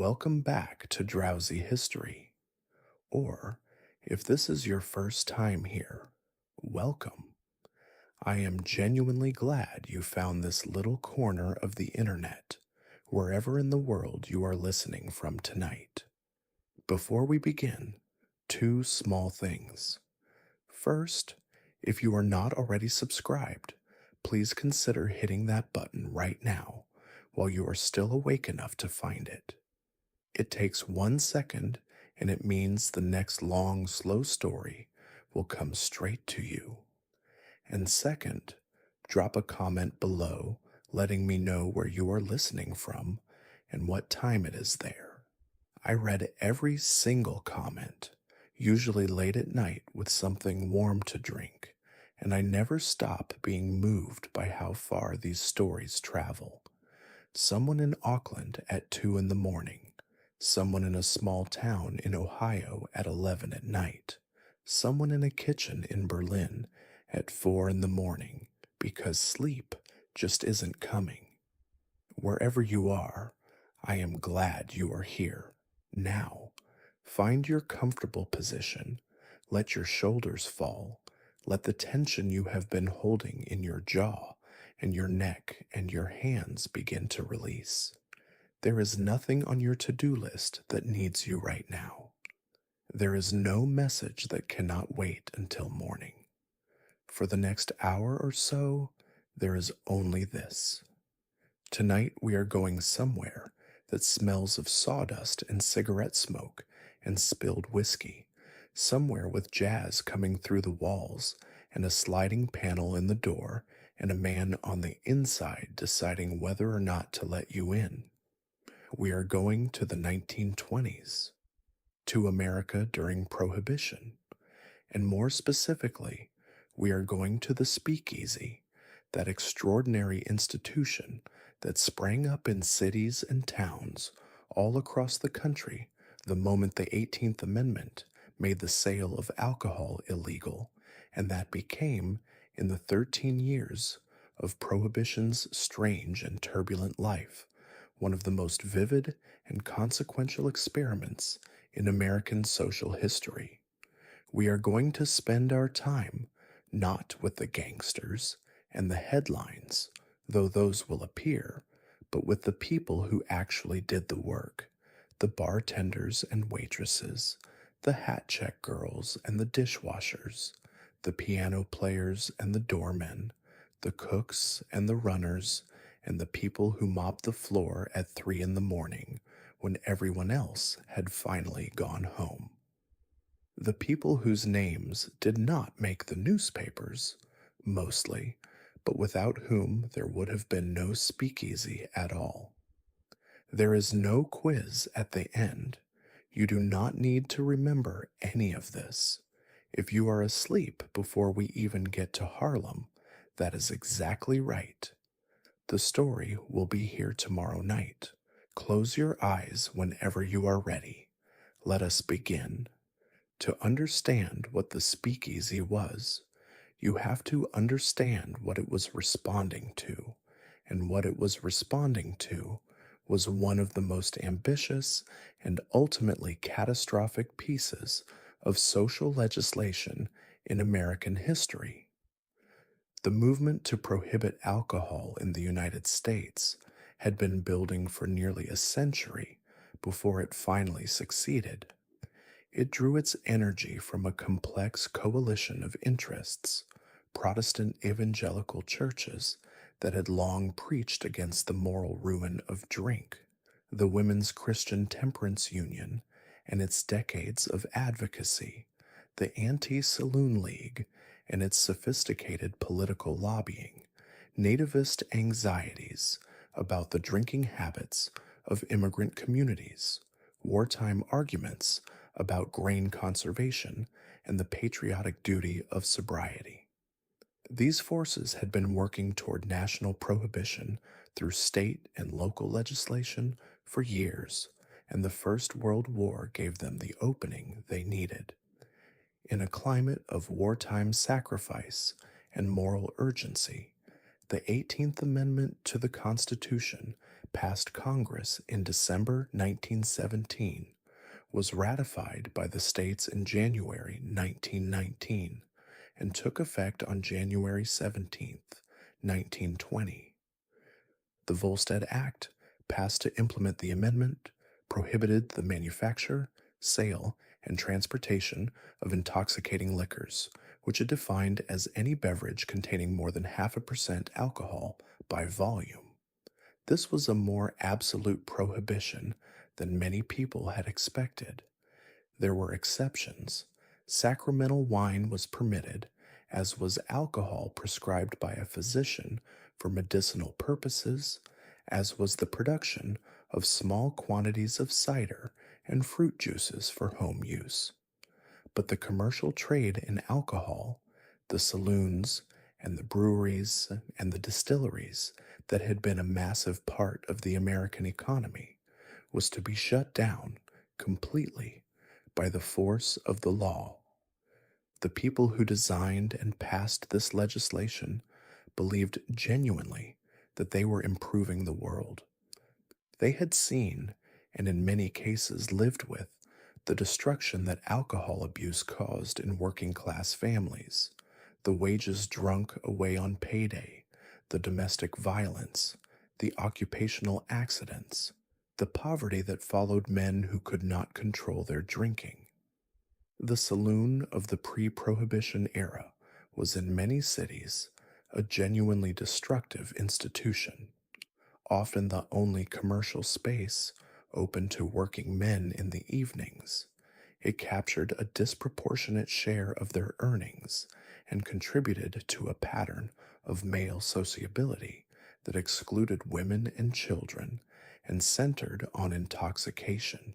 welcome back to Drowsy History. Or, if this is your first time here, welcome. I am genuinely glad you found this little corner of the internet, wherever in the world you are listening from tonight. Before we begin, two small things. First, if you are not already subscribed, please consider hitting that button right now while you are still awake enough to find it. It takes 1 second and it means the next long, slow story will come straight to you. And second, drop a comment below letting me know where you are listening from and what time it is there. I read every single comment, usually late at night with something warm to drink, and I never stop being moved by how far these stories travel. Someone in Auckland at 2 in the morning, someone in a small town in Ohio at 11 at night, someone in a kitchen in Berlin at 4 in the morning because sleep just isn't coming. Wherever you are, I am glad you are here. Now, find your comfortable position, let your shoulders fall, let the tension you have been holding in your jaw and your neck and your hands begin to release. There is nothing on your to-do list that needs you right now. There is no message that cannot wait until morning. For the next hour or so, there is only this. Tonight we are going somewhere that smells of sawdust and cigarette smoke and spilled whiskey, somewhere with jazz coming through the walls and a sliding panel in the door and a man on the inside deciding whether or not to let you in. We are going to the 1920s, to America during Prohibition, and more specifically, we are going to the speakeasy, that extraordinary institution that sprang up in cities and towns all across the country the moment the 18th Amendment made the sale of alcohol illegal, and that became, in the 13 years of Prohibition's strange and turbulent life, one of the most vivid and consequential experiments in American social history. We are going to spend our time not with the gangsters and the headlines, though those will appear, but with the people who actually did the work, the bartenders and waitresses, the hat check girls and the dishwashers, the piano players and the doormen, the cooks and the runners, and the people who mopped the floor at 3 in the morning when everyone else had finally gone home. The people whose names did not make the newspapers, mostly, but without whom there would have been no speakeasy at all. There is no quiz at the end. You do not need to remember any of this. If you are asleep before we even get to Harlem, that is exactly right. The story will be here tomorrow night. Close your eyes whenever you are ready. Let us begin. To understand what the speakeasy was, you have to understand what it was responding to, and what it was responding to was one of the most ambitious and ultimately catastrophic pieces of social legislation in American history. The movement to prohibit alcohol in the United States had been building for nearly a century before it finally succeeded. It drew its energy from a complex coalition of interests, Protestant evangelical churches that had long preached against the moral ruin of drink, the Women's Christian Temperance Union and its decades of advocacy, the Anti-Saloon League and its sophisticated political lobbying, nativist anxieties about the drinking habits of immigrant communities, wartime arguments about grain conservation and the patriotic duty of sobriety. These forces had been working toward national prohibition through state and local legislation for years, and the First World War gave them the opening they needed. In a climate of wartime sacrifice and moral urgency, the 18th Amendment to the Constitution passed Congress in December 1917, was ratified by the states in January 1919, and took effect on January 17th, 1920. The Volstead Act, passed to implement the amendment, prohibited the manufacture, sale, and transportation of intoxicating liquors, which it defined as any beverage containing more than 0.5% alcohol by volume. This was a more absolute prohibition than many people had expected. There were exceptions. Sacramental wine was permitted, as was alcohol prescribed by a physician for medicinal purposes, as was the production of small quantities of cider and fruit juices for home use. But the commercial trade in alcohol, the saloons, and the breweries and the distilleries that had been a massive part of the American economy, was to be shut down completely by the force of the law. The people who designed and passed this legislation believed genuinely that they were improving the world. They had seen, and in many cases lived with, the destruction that alcohol abuse caused in working class families, the wages drunk away on payday, the domestic violence, the occupational accidents, the poverty that followed men who could not control their drinking. The saloon of the pre-Prohibition era was in many cities a genuinely destructive institution, often the only commercial space open to working men in the evenings. It captured a disproportionate share of their earnings and contributed to a pattern of male sociability that excluded women and children and centered on intoxication.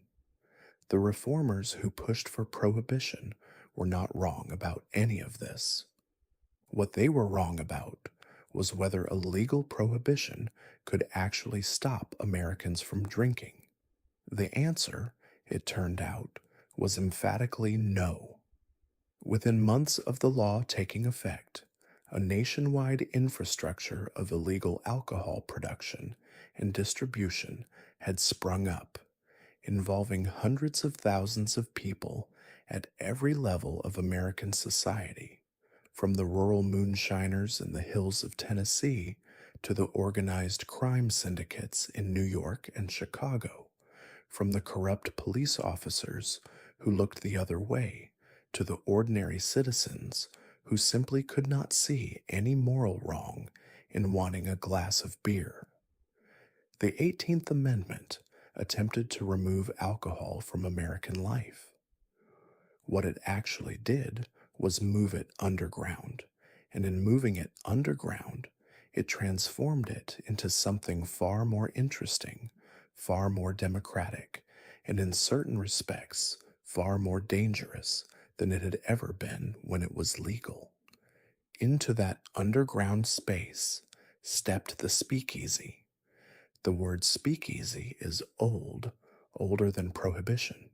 The reformers who pushed for prohibition were not wrong about any of this. What they were wrong about was whether a legal prohibition could actually stop Americans from drinking. The answer, it turned out, was emphatically no. Within months of the law taking effect, a nationwide infrastructure of illegal alcohol production and distribution had sprung up, involving hundreds of thousands of people at every level of American society, from the rural moonshiners in the hills of Tennessee to the organized crime syndicates in New York and Chicago, from the corrupt police officers who looked the other way to the ordinary citizens who simply could not see any moral wrong in wanting a glass of beer. The 18th Amendment attempted to remove alcohol from American life. What it actually did was move it underground, and in moving it underground, it transformed it into something far more interesting, far more democratic, and in certain respects, far more dangerous than it had ever been when it was legal. Into that underground space stepped the speakeasy. The word speakeasy is old, older than prohibition.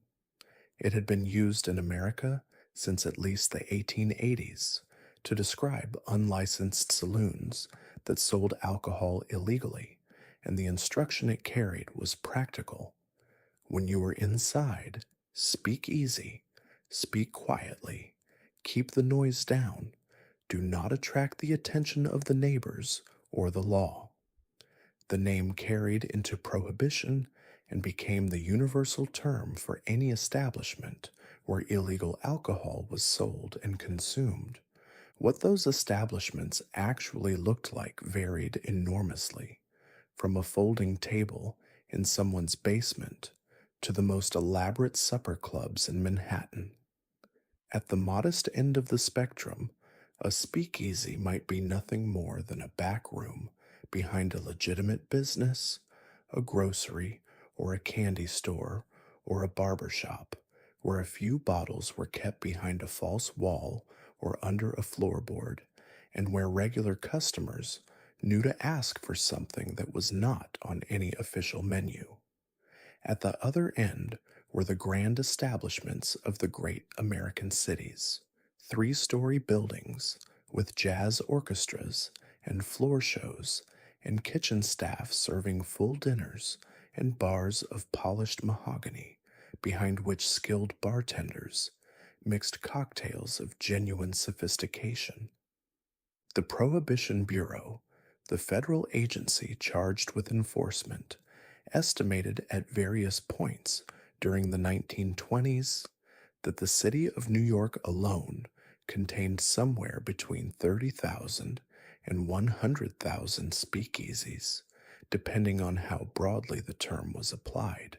It had been used in America since at least the 1880s to describe unlicensed saloons that sold alcohol illegally, and the instruction it carried was practical. When you were inside, speak easy, speak quietly, keep the noise down, do not attract the attention of the neighbors or the law. The name carried into prohibition and became the universal term for any establishment where illegal alcohol was sold and consumed. What those establishments actually looked like varied enormously, from a folding table in someone's basement to the most elaborate supper clubs in Manhattan. At the modest end of the spectrum, a speakeasy might be nothing more than a back room behind a legitimate business, a grocery, or a candy store, or a barber shop, where a few bottles were kept behind a false wall or under a floorboard, and where regular customers knew to ask for something that was not on any official menu. At the other end were the grand establishments of the great American cities, three-story buildings with jazz orchestras and floor shows and kitchen staff serving full dinners and bars of polished mahogany behind which skilled bartenders mixed cocktails of genuine sophistication. The Prohibition Bureau, the federal agency charged with enforcement, estimated at various points during the 1920s that the city of New York alone contained somewhere between 30,000 and 100,000 speakeasies, depending on how broadly the term was applied.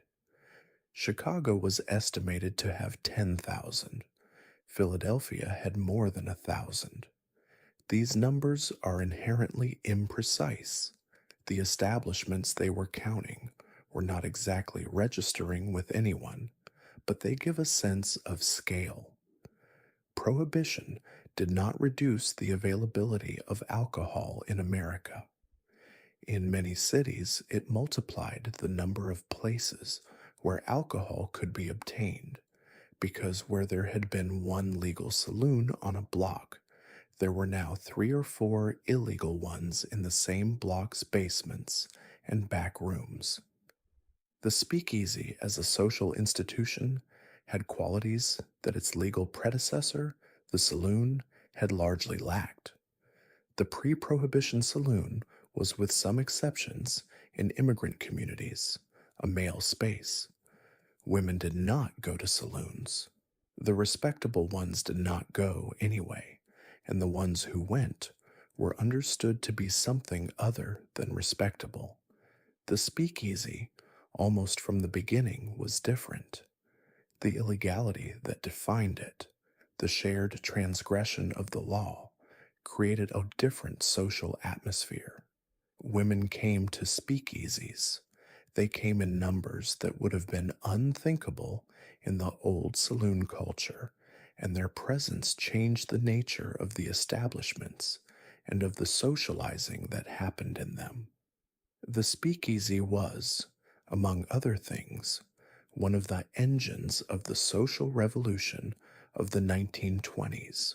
Chicago was estimated to have 10,000. Philadelphia had more than 1,000. These numbers are inherently imprecise. The establishments they were counting were not exactly registering with anyone, but they give a sense of scale. Prohibition did not reduce the availability of alcohol in America. In many cities, it multiplied the number of places where alcohol could be obtained, because where there had been one legal saloon on a block, there were now 3 or 4 illegal ones in the same block's basements and back rooms. The speakeasy as a social institution had qualities that its legal predecessor, the saloon, had largely lacked. The pre prohibition saloon was, with some exceptions, in immigrant communities, a male space. Women did not go to saloons. The respectable ones did not go anyway, and the ones who went were understood to be something other than respectable. The speakeasy, almost from the beginning, was different. The illegality that defined it, the shared transgression of the law, created a different social atmosphere. Women came to speakeasies. They came in numbers that would have been unthinkable in the old saloon culture, and their presence changed the nature of the establishments and of the socializing that happened in them. The speakeasy was, among other things, one of the engines of the social revolution of the 1920s,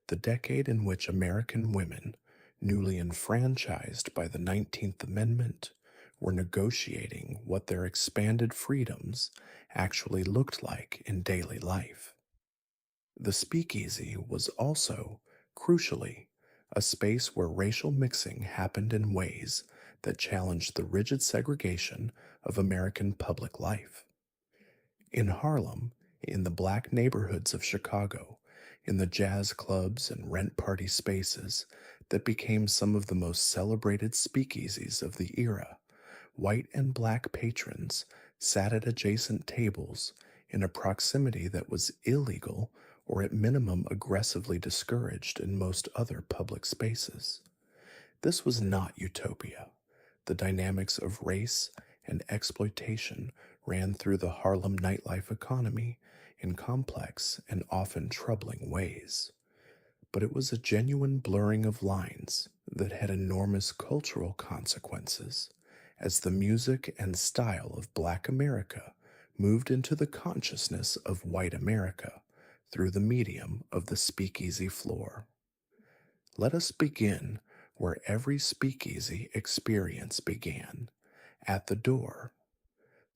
the decade in which American women, newly enfranchised by the 19th Amendment, were negotiating what their expanded freedoms actually looked like in daily life. The speakeasy was also, crucially, a space where racial mixing happened in ways that challenged the rigid segregation of American public life. In Harlem, in the black neighborhoods of Chicago, in the jazz clubs and rent party spaces that became some of the most celebrated speakeasies of the era, white and black patrons sat at adjacent tables in a proximity that was illegal or at minimum aggressively discouraged in most other public spaces. This was not utopia. The dynamics of race and exploitation ran through the Harlem nightlife economy in complex and often troubling ways. But it was a genuine blurring of lines that had enormous cultural consequences as the music and style of Black America moved into the consciousness of white America through the medium of the speakeasy floor. Let us begin where every speakeasy experience began, at the door.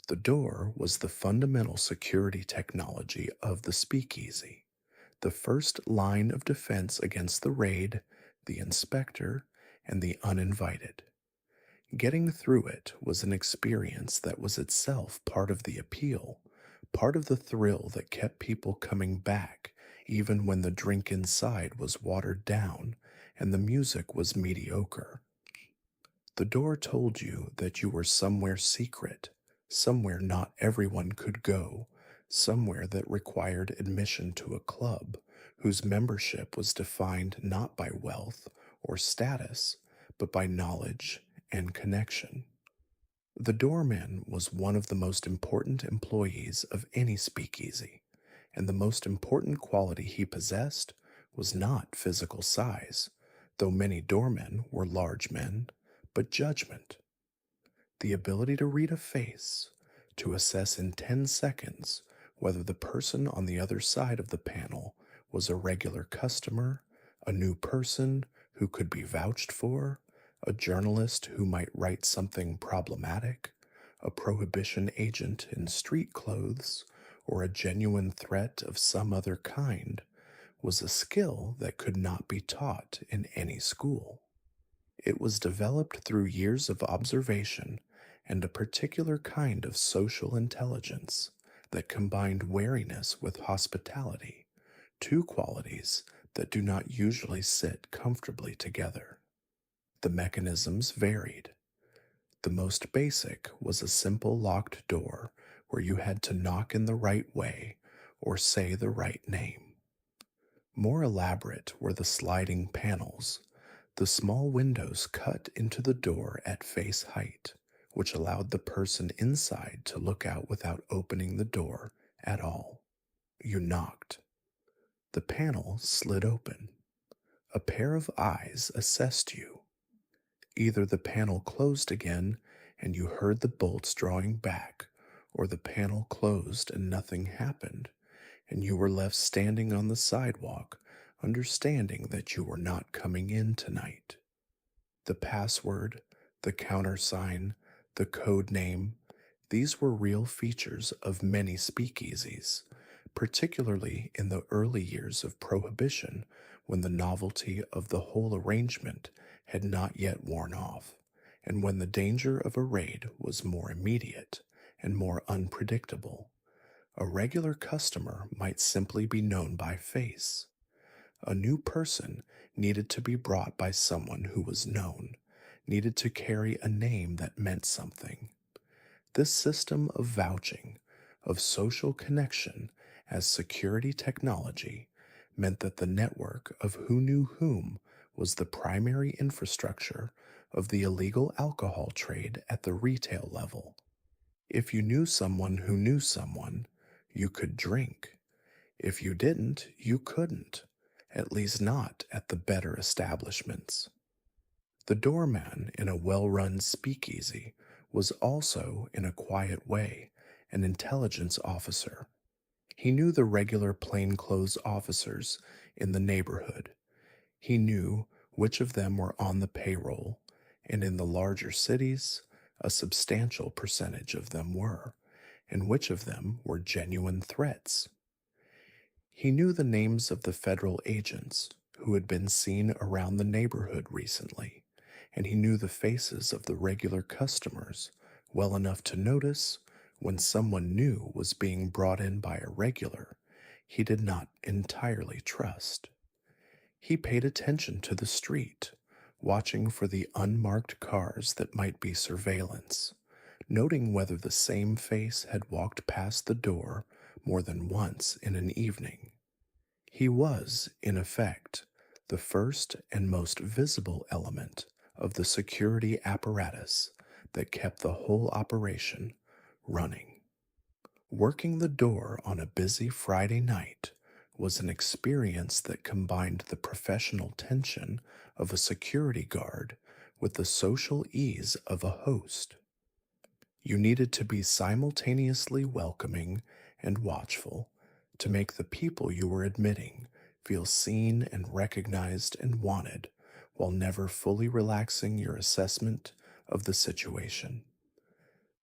The door was the fundamental security technology of the speakeasy, the first line of defense against the raid, the inspector, and the uninvited. Getting through it was an experience that was itself part of the appeal, part of the thrill that kept people coming back even when the drink inside was watered down and the music was mediocre. The door told you that you were somewhere secret, somewhere not everyone could go, somewhere that required admission to a club whose membership was defined not by wealth or status, but by knowledge and connection. The doorman was one of the most important employees of any speakeasy, and the most important quality he possessed was not physical size, though many doormen were large men, but judgment. The ability to read a face, to assess in 10 seconds whether the person on the other side of the panel was a regular customer, a new person who could be vouched for, a journalist who might write something problematic, a prohibition agent in street clothes, or a genuine threat of some other kind, was a skill that could not be taught in any school. It was developed through years of observation and a particular kind of social intelligence that combined wariness with hospitality, two qualities that do not usually sit comfortably together. The mechanisms varied. The most basic was a simple locked door where you had to knock in the right way or say the right name. More elaborate were the sliding panels, the small windows cut into the door at face height, which allowed the person inside to look out without opening the door at all. You knocked. The panel slid open. A pair of eyes assessed you. Either the panel closed again and you heard the bolts drawing back, or the panel closed and nothing happened, and you were left standing on the sidewalk, understanding that you were not coming in tonight. The password, the countersign, the code name, these were real features of many speakeasies, particularly in the early years of Prohibition when the novelty of the whole arrangement had not yet worn off, and when the danger of a raid was more immediate and more unpredictable. A regular customer might simply be known by face. A new person needed to be brought by someone who was known, needed to carry a name that meant something. This system of vouching, of social connection as security technology, meant that the network of who knew whom was the primary infrastructure of the illegal alcohol trade at the retail level. If you knew someone who knew someone, you could drink. If you didn't, you couldn't, at least not at the better establishments. The doorman in a well-run speakeasy was also, in a quiet way, an intelligence officer. He knew the regular plainclothes officers in the neighborhood. He knew which of them were on the payroll, and in the larger cities, a substantial percentage of them were, and which of them were genuine threats. He knew the names of the federal agents who had been seen around the neighborhood recently, and he knew the faces of the regular customers well enough to notice when someone new was being brought in by a regular he did not entirely trust. He paid attention to the street, watching for the unmarked cars that might be surveillance, noting whether the same face had walked past the door more than once in an evening. He was, in effect, the first and most visible element of the security apparatus that kept the whole operation running. Working the door on a busy Friday night was an experience that combined the professional tension of a security guard with the social ease of a host. You needed to be simultaneously welcoming and watchful to make the people you were admitting feel seen and recognized and wanted, while never fully relaxing your assessment of the situation.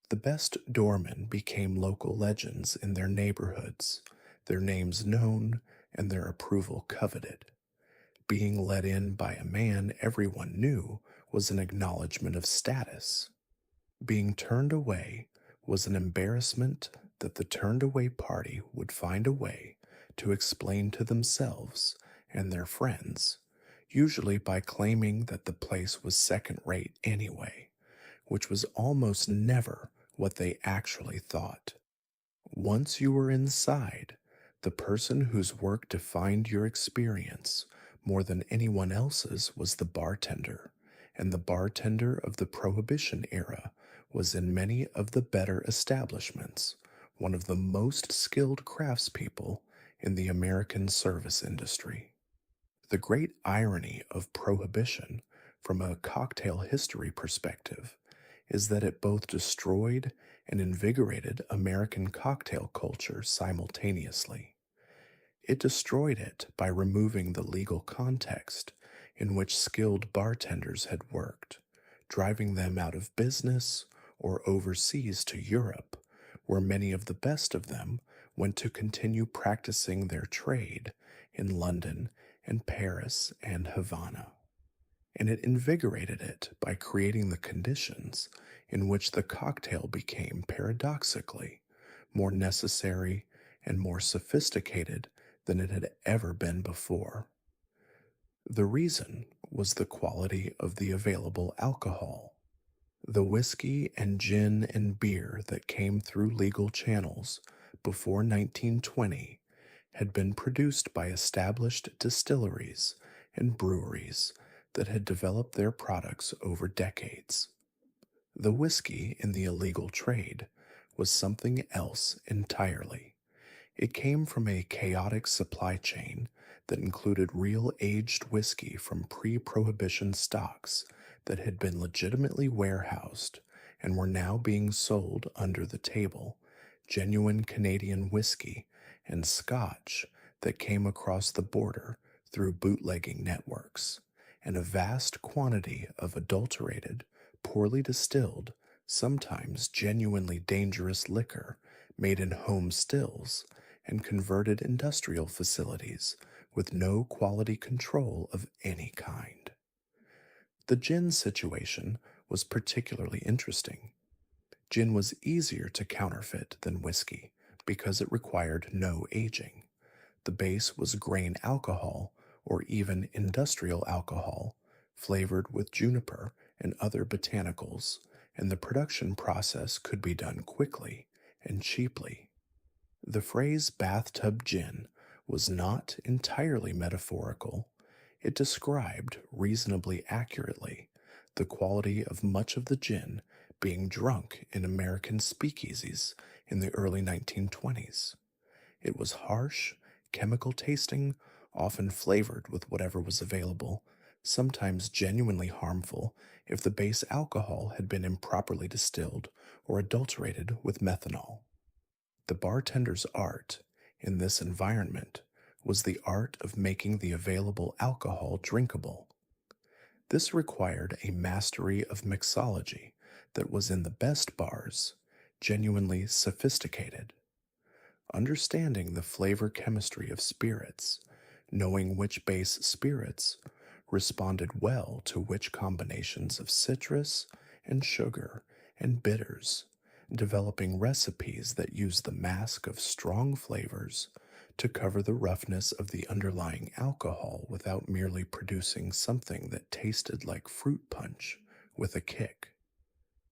The best doormen became local legends in their neighborhoods, their names known and their approval coveted. Being let in by a man everyone knew was an acknowledgement of status. Being turned away was an embarrassment that the turned away party would find a way to explain to themselves and their friends, usually by claiming that the place was second rate anyway, which was almost never what they actually thought. Once you were inside, the person whose work defined your experience more than anyone else's was the bartender, and the bartender of the Prohibition era was in many of the better establishments one of the most skilled craftspeople in the American service industry. The great irony of Prohibition, from a cocktail history perspective, is that it both destroyed and invigorated American cocktail culture simultaneously. It destroyed it by removing the legal context in which skilled bartenders had worked, driving them out of business or overseas to Europe, where many of the best of them went to continue practicing their trade in London and Paris and Havana. And it invigorated it by creating the conditions in which the cocktail became paradoxically more necessary and more sophisticated than it had ever been before. The reason was the quality of the available alcohol. The whiskey and gin and beer that came through legal channels before 1920 had been produced by established distilleries and breweries that had developed their products over decades. The whiskey in the illegal trade was something else entirely. It came from a chaotic supply chain that included real aged whiskey from pre Prohibition stocks that had been legitimately warehoused and were now being sold under the table, genuine Canadian whiskey, and scotch that came across the border through bootlegging networks, and a vast quantity of adulterated, poorly distilled, sometimes genuinely dangerous liquor made in home stills and converted industrial facilities with no quality control of any kind. The gin situation was particularly interesting. Gin was easier to counterfeit than whiskey because it required no aging. The base was grain alcohol or even industrial alcohol flavored with juniper and other botanicals, and the production process could be done quickly and cheaply. The phrase bathtub gin was not entirely metaphorical. It described reasonably accurately the quality of much of the gin being drunk in American speakeasies in the early 1920s. It was harsh, chemical tasting, often flavored with whatever was available, sometimes genuinely harmful if the base alcohol had been improperly distilled or adulterated with methanol. The bartender's art in this environment was the art of making the available alcohol drinkable. This required a mastery of mixology that was in the best bars, genuinely sophisticated. Understanding the flavor chemistry of spirits, knowing which base spirits responded well to which combinations of citrus and sugar and bitters, developing recipes that use the mask of strong flavors to cover the roughness of the underlying alcohol without merely producing something that tasted like fruit punch with a kick.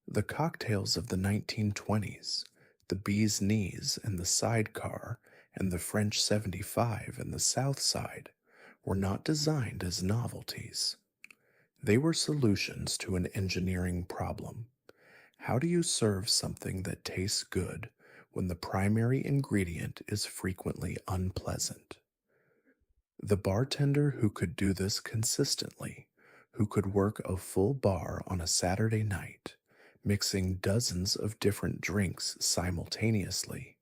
The cocktails of the 1920s, the bee's knees and the sidecar, and the French 75 and the South Side, were not designed as novelties. They were solutions to an engineering problem. How do you serve something that tastes good when the primary ingredient is frequently unpleasant? The bartender who could do this consistently, who could work a full bar on a Saturday night, mixing dozens of different drinks simultaneously,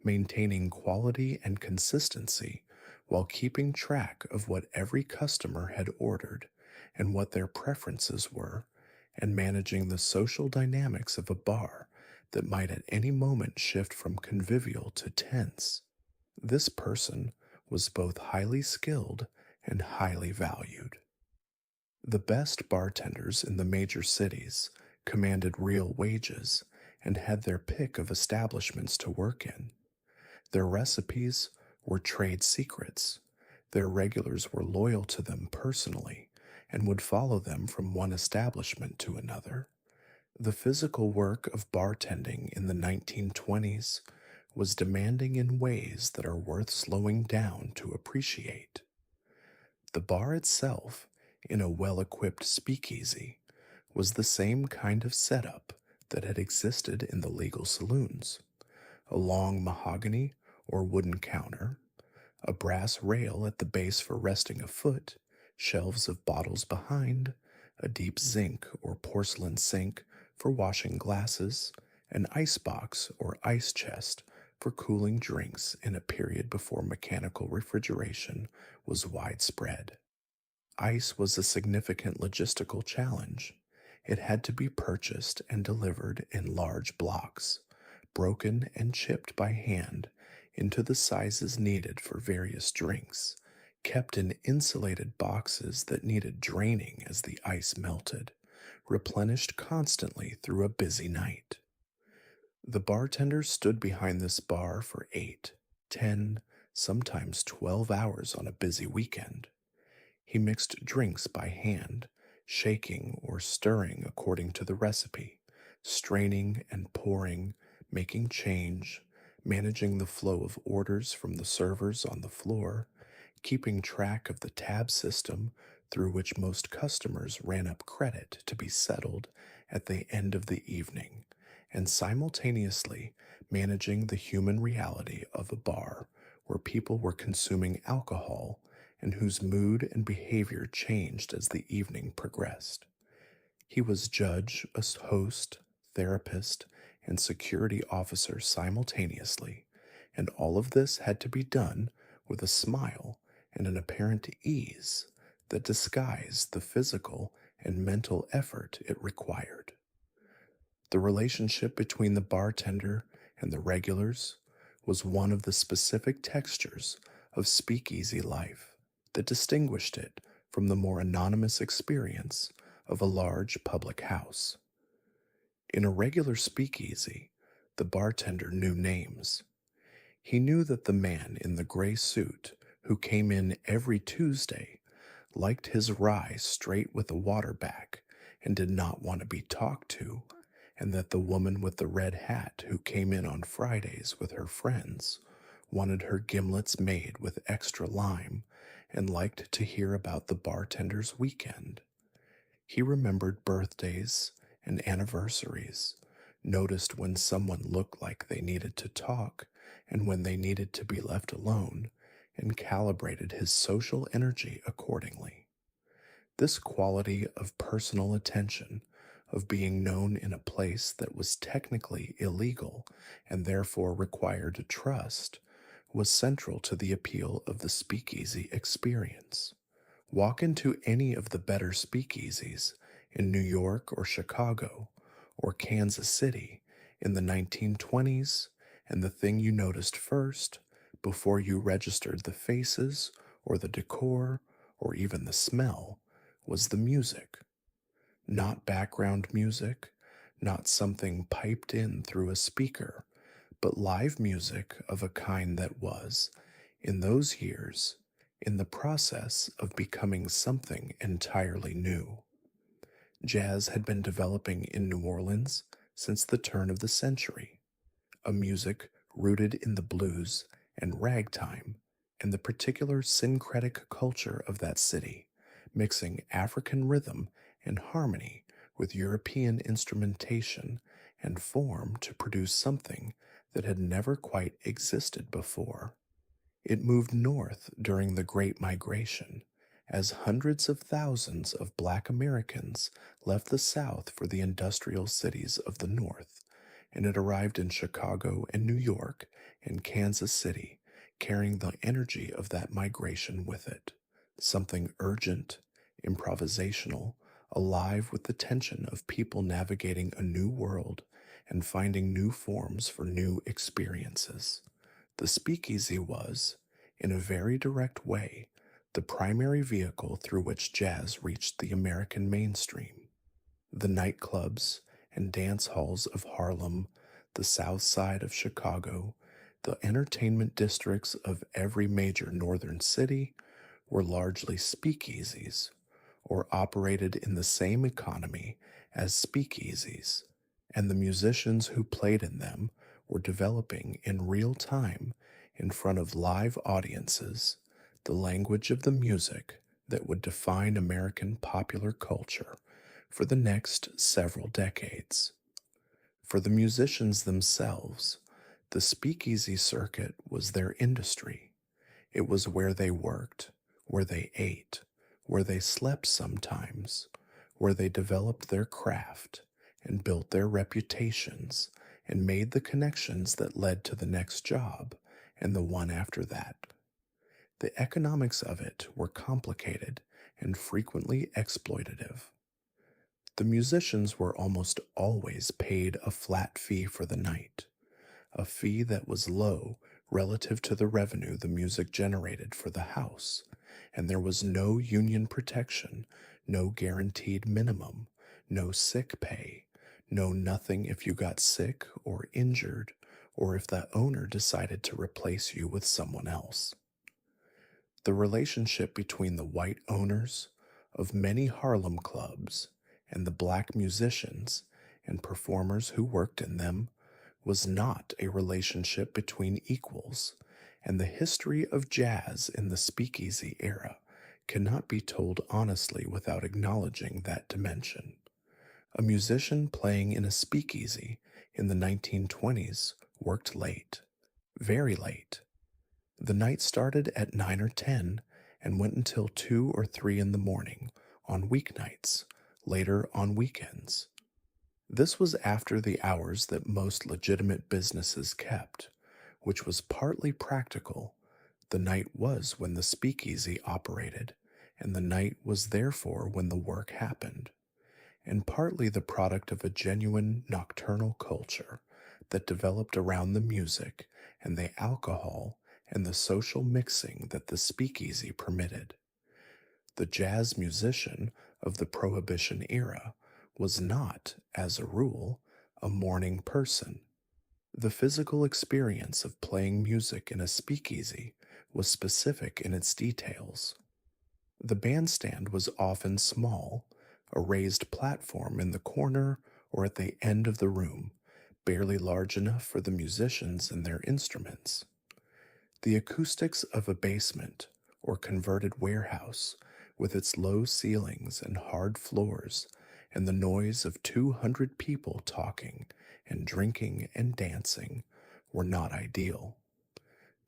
maintaining quality and consistency while keeping track of what every customer had ordered and what their preferences were, and managing the social dynamics of a bar that might at any moment shift from convivial to tense. This person was both highly skilled and highly valued. The best bartenders in the major cities commanded real wages and had their pick of establishments to work in. Their recipes were trade secrets. Their regulars were loyal to them personally and would follow them from one establishment to another. The physical work of bartending in the 1920s was demanding in ways that are worth slowing down to appreciate. The bar itself, in a well equipped speakeasy, was the same kind of setup that had existed in the legal saloons: a long mahogany or wooden counter, a brass rail at the base for resting a foot, shelves of bottles behind, a deep zinc or porcelain sink for washing glasses, an ice box or ice chest for cooling drinks in a period before mechanical refrigeration was widespread. Ice was a significant logistical challenge. It had to be purchased and delivered in large blocks, broken and chipped by hand into the sizes needed for various drinks, kept in insulated boxes that needed draining as the ice melted, replenished constantly through a busy night. The bartender stood behind this bar for 8, 10, sometimes 12 hours on a busy weekend. He mixed drinks by hand, shaking or stirring according to the recipe, straining and pouring, making change, managing the flow of orders from the servers on the floor, keeping track of the tab system through which most customers ran up credit to be settled at the end of the evening, and simultaneously managing the human reality of a bar where people were consuming alcohol and whose mood and behavior changed as the evening progressed. He was judge, a host, therapist, and security officer simultaneously, and all of this had to be done with a smile and an apparent ease that disguised the physical and mental effort it required. The relationship between the bartender and the regulars was one of the specific textures of speakeasy life that distinguished it from the more anonymous experience of a large public house. In a regular speakeasy, the bartender knew names. He knew that the man in the gray suit who came in every Tuesday liked his rye straight with a water back and did not want to be talked to, and that the woman with the red hat who came in on Fridays with her friends wanted her gimlets made with extra lime and liked to hear about the bartender's weekend. He remembered birthdays and anniversaries, noticed when someone looked like they needed to talk and when they needed to be left alone, and calibrated his social energy accordingly. This quality of personal attention, of being known in a place that was technically illegal and therefore required trust, was central to the appeal of the speakeasy experience. Walk into any of the better speakeasies in New York or Chicago or Kansas City in the 1920s, and the thing you noticed first, before you registered the faces or the decor or even the smell, was the music. Not background music, not something piped in through a speaker, but live music of a kind that was, in those years, in the process of becoming something entirely new. Jazz had been developing in New Orleans since the turn of the century, a music rooted in the blues and ragtime and the particular syncretic culture of that city, mixing African rhythm and harmony with European instrumentation and form to produce something that had never quite existed before. It moved north during the Great Migration, as hundreds of thousands of black Americans left the South for the industrial cities of the North, and it arrived in Chicago and New York and Kansas City, carrying the energy of that migration with it, something urgent, improvisational, alive with the tension of people navigating a new world and finding new forms for new experiences. The speakeasy was, in a very direct way, the primary vehicle through which jazz reached the American mainstream. The nightclubs and dance halls of Harlem, the South Side of Chicago, the entertainment districts of every major northern city were largely speakeasies, or operated in the same economy as speakeasies, and the musicians who played in them were developing in real time, in front of live audiences, the language of the music that would define American popular culture for the next several decades. For the musicians themselves, the speakeasy circuit was their industry. It was where they worked, where they ate, where they slept sometimes, where they developed their craft and built their reputations and made the connections that led to the next job and the one after that. The economics of it were complicated and frequently exploitative. The musicians were almost always paid a flat fee for the night, a fee that was low relative to the revenue the music generated for the house, and there was no union protection, no guaranteed minimum, no sick pay, no nothing if you got sick or injured, or if the owner decided to replace you with someone else. The relationship between the white owners of many Harlem clubs and the black musicians and performers who worked in them was not a relationship between equals, and the history of jazz in the speakeasy era cannot be told honestly without acknowledging that dimension. A musician playing in a speakeasy in the 1920s worked late, very late. The night started at 9 or 10 and went until 2 or 3 in the morning on weeknights, later on weekends. This was after the hours that most legitimate businesses kept, which was partly practical. The night was when the speakeasy operated, and the night was therefore when the work happened, and partly the product of a genuine nocturnal culture that developed around the music and the alcohol and the social mixing that the speakeasy permitted. The jazz musician of the Prohibition era was not, as a rule, a morning person. The physical experience of playing music in a speakeasy was specific in its details. The bandstand was often small, a raised platform in the corner or at the end of the room, barely large enough for the musicians and their instruments. The acoustics of a basement or converted warehouse, with its low ceilings and hard floors, and the noise of 200 people talking and drinking and dancing, were not ideal.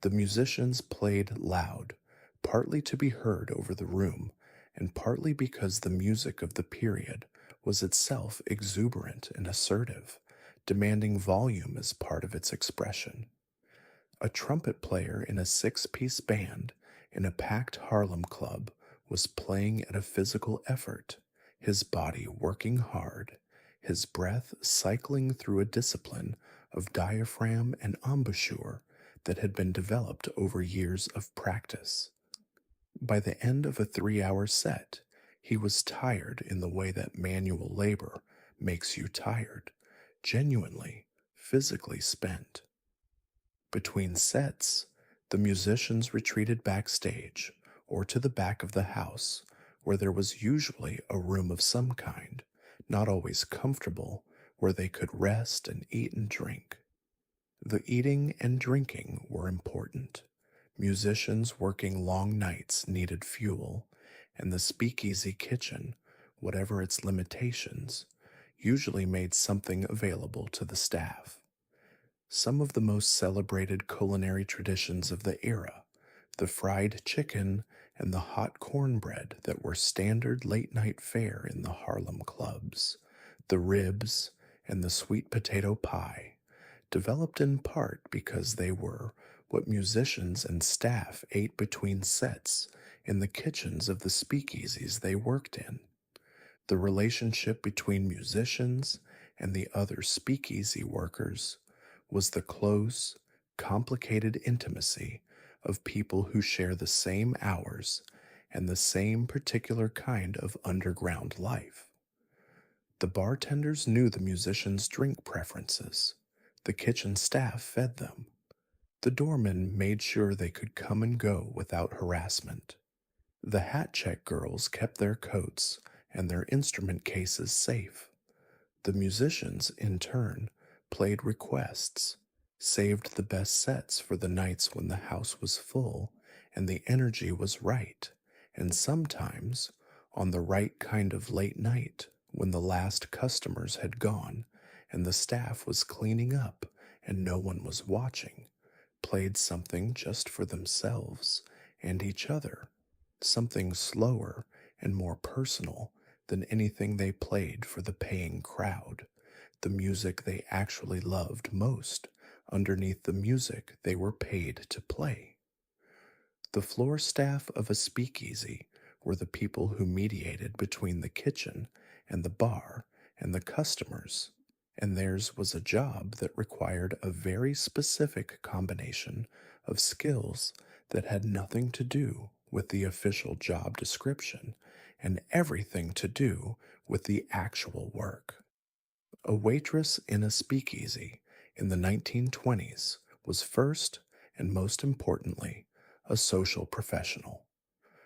The musicians played loud, partly to be heard over the room, and partly because the music of the period was itself exuberant and assertive, demanding volume as part of its expression. A trumpet player in a six-piece band in a packed Harlem club was playing at a physical effort, his body working hard, his breath cycling through a discipline of diaphragm and embouchure that had been developed over years of practice. By the end of a 3-hour set, he was tired in the way that manual labor makes you tired, genuinely, physically spent. Between sets, the musicians retreated backstage or to the back of the house, where there was usually a room of some kind, not always comfortable, where they could rest and eat and drink. The eating and drinking were important. Musicians working long nights needed fuel, and the speakeasy kitchen, whatever its limitations, usually made something available to the staff. Some of the most celebrated culinary traditions of the era, the fried chicken and the hot cornbread that were standard late-night fare in the Harlem clubs, the ribs, and the sweet potato pie, developed in part because they were what musicians and staff ate between sets in the kitchens of the speakeasies they worked in. The relationship between musicians and the other speakeasy workers was the close, complicated intimacy of people who share the same hours and the same particular kind of underground life. The bartenders knew the musicians' drink preferences. The kitchen staff fed them. The doormen made sure they could come and go without harassment. The hat check girls kept their coats and their instrument cases safe. The musicians, in turn, played requests, saved the best sets for the nights when the house was full and the energy was right, and sometimes, on the right kind of late night when the last customers had gone and the staff was cleaning up and no one was watching, played something just for themselves and each other, something slower and more personal than anything they played for the paying crowd, the music they actually loved most underneath the music they were paid to play. The floor staff of a speakeasy were the people who mediated between the kitchen and the bar and the customers, and theirs was a job that required a very specific combination of skills that had nothing to do with the official job description and everything to do with the actual work. A waitress in a speakeasy in the 1920s was first and most importantly a social professional.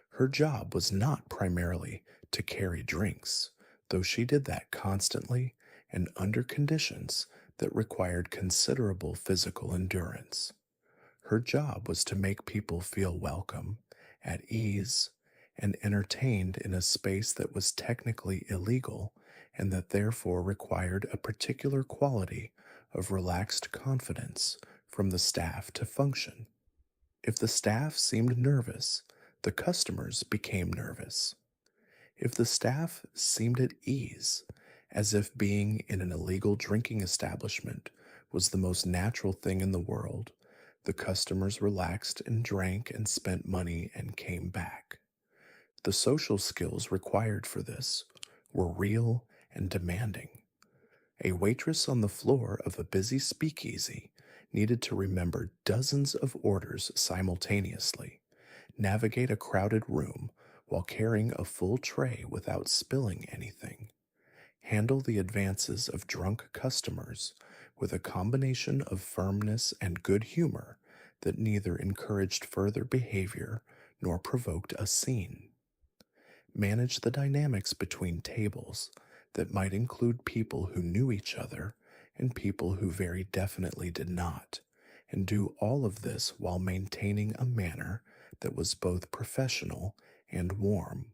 Her job was not primarily to carry drinks, though she did that constantly and under conditions that required considerable physical endurance. Her job was to make people feel welcome, at ease, and entertained in a space that was technically illegal and that therefore required a particular quality of relaxed confidence from the staff to function. If the staff seemed nervous, the customers became nervous. If the staff seemed at ease, as if being in an illegal drinking establishment was the most natural thing in the world, the customers relaxed and drank and spent money and came back. The social skills required for this were real and demanding. A waitress on the floor of a busy speakeasy needed to remember dozens of orders simultaneously, navigate a crowded room while carrying a full tray without spilling anything, handle the advances of drunk customers with a combination of firmness and good humor that neither encouraged further behavior nor provoked a scene, manage the dynamics between tables that might include people who knew each other and people who very definitely did not, and do all of this while maintaining a manner that was both professional and warm.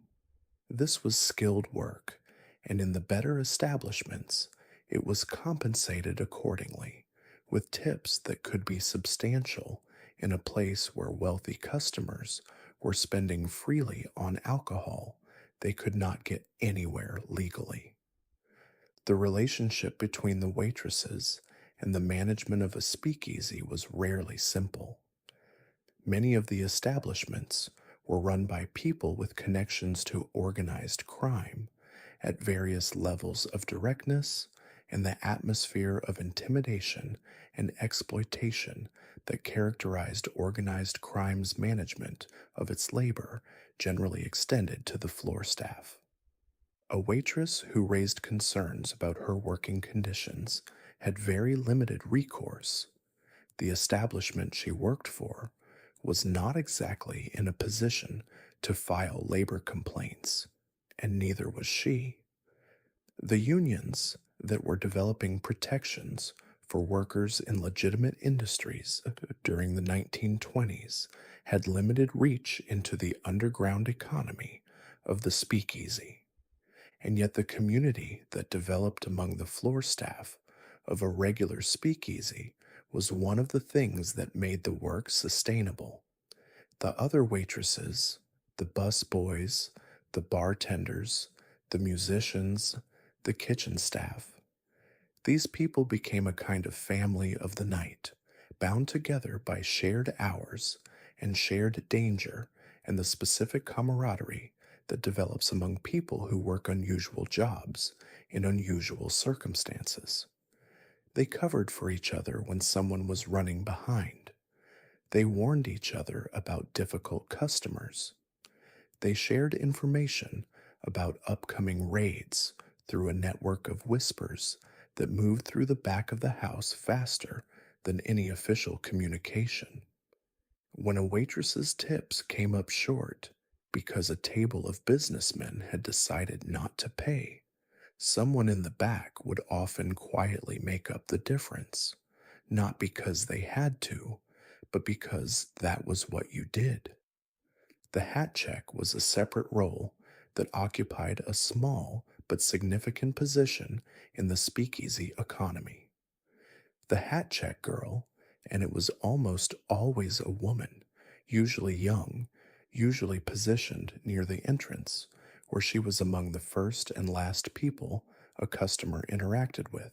This was skilled work, and in the better establishments, it was compensated accordingly, with tips that could be substantial in a place where wealthy customers were spending freely on alcohol they could not get anywhere legally. The relationship between the waitresses and the management of a speakeasy was rarely simple. Many of the establishments were run by people with connections to organized crime at various levels of directness and the atmosphere of intimidation and exploitation that characterized organized crime's management of its labor generally extended to the floor staff. A waitress who raised concerns about her working conditions had very limited recourse. The establishment she worked for was not exactly in a position to file labor complaints, and neither was she. The unions that were developing protections for workers in legitimate industries during the 1920s had limited reach into the underground economy of the speakeasy, and yet the community that developed among the floor staff of a regular speakeasy was one of the things that made the work sustainable. The other waitresses, the bus boys, the bartenders, the musicians, the kitchen staff, these people became a kind of family of the night, bound together by shared hours and shared danger and the specific camaraderie that develops among people who work unusual jobs in unusual circumstances. They covered for each other when someone was running behind. They warned each other about difficult customers. They shared information about upcoming raids through a network of whispers that moved through the back of the house faster than any official communication. When a waitress's tips came up short because a table of businessmen had decided not to pay, someone in the back would often quietly make up the difference, not because they had to, but because that was what you did. The hat check was a separate role that occupied a small but significant position in the speakeasy economy. The hat check girl, and it was almost always a woman, usually young, usually positioned near the entrance, where she was among the first and last people a customer interacted with,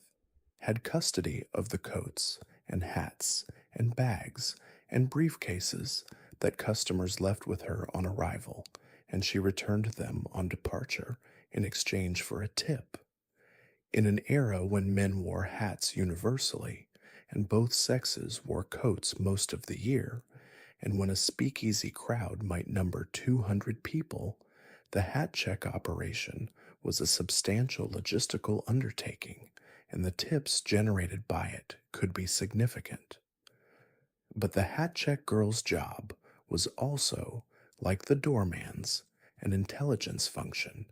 had custody of the coats and hats and bags and briefcases that customers left with her on arrival, and she returned them on departure in exchange for a tip. In an era when men wore hats universally and both sexes wore coats most of the year, and when a speakeasy crowd might number 200 people, the hat check operation was a substantial logistical undertaking, and the tips generated by it could be significant. But the hat check girl's job was also, like the doorman's, an intelligence function.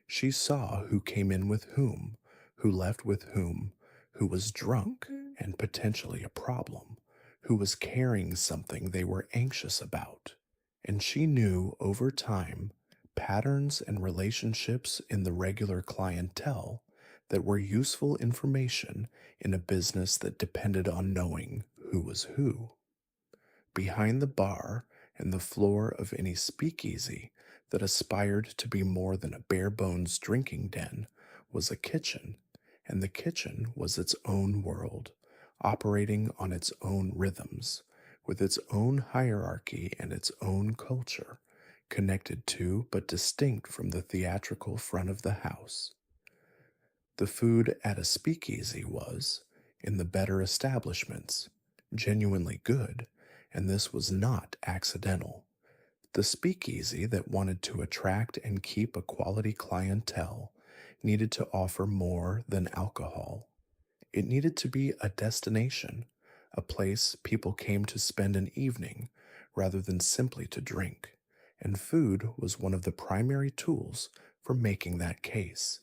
She saw who came in with who left with who was drunk and potentially a problem, who was carrying something they were anxious about. And she knew over time patterns and relationships in the regular clientele that were useful information in a business that depended on knowing who was who. Behind the bar and the floor of any speakeasy that aspired to be more than a bare bones drinking den was a kitchen, and the kitchen was its own world, operating on its own rhythms, with its own hierarchy and its own culture, connected to but distinct from the theatrical front of the house. The food at a speakeasy was, in the better establishments, genuinely good, and this was not accidental. The speakeasy that wanted to attract and keep a quality clientele needed to offer more than alcohol. It needed to be a destination, a place people came to spend an evening rather than simply to drink, and food was one of the primary tools for making that case.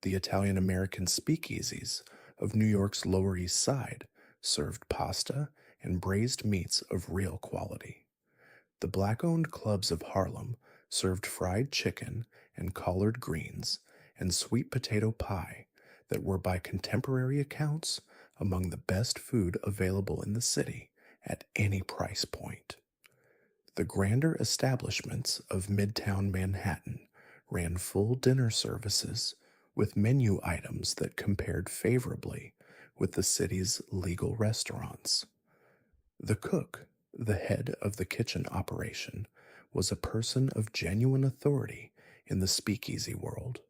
The Italian American speakeasies of New York's Lower East Side served pasta and braised meats of real quality. The black owned clubs of Harlem served fried chicken and collard greens and sweet potato pie that were, by contemporary accounts, among the best food available in the city at any price point. The grander establishments of Midtown Manhattan ran full dinner services with menu items that compared favorably with the city's legal restaurants. The cook, the head of the kitchen operation, was a person of genuine authority in the speakeasy world,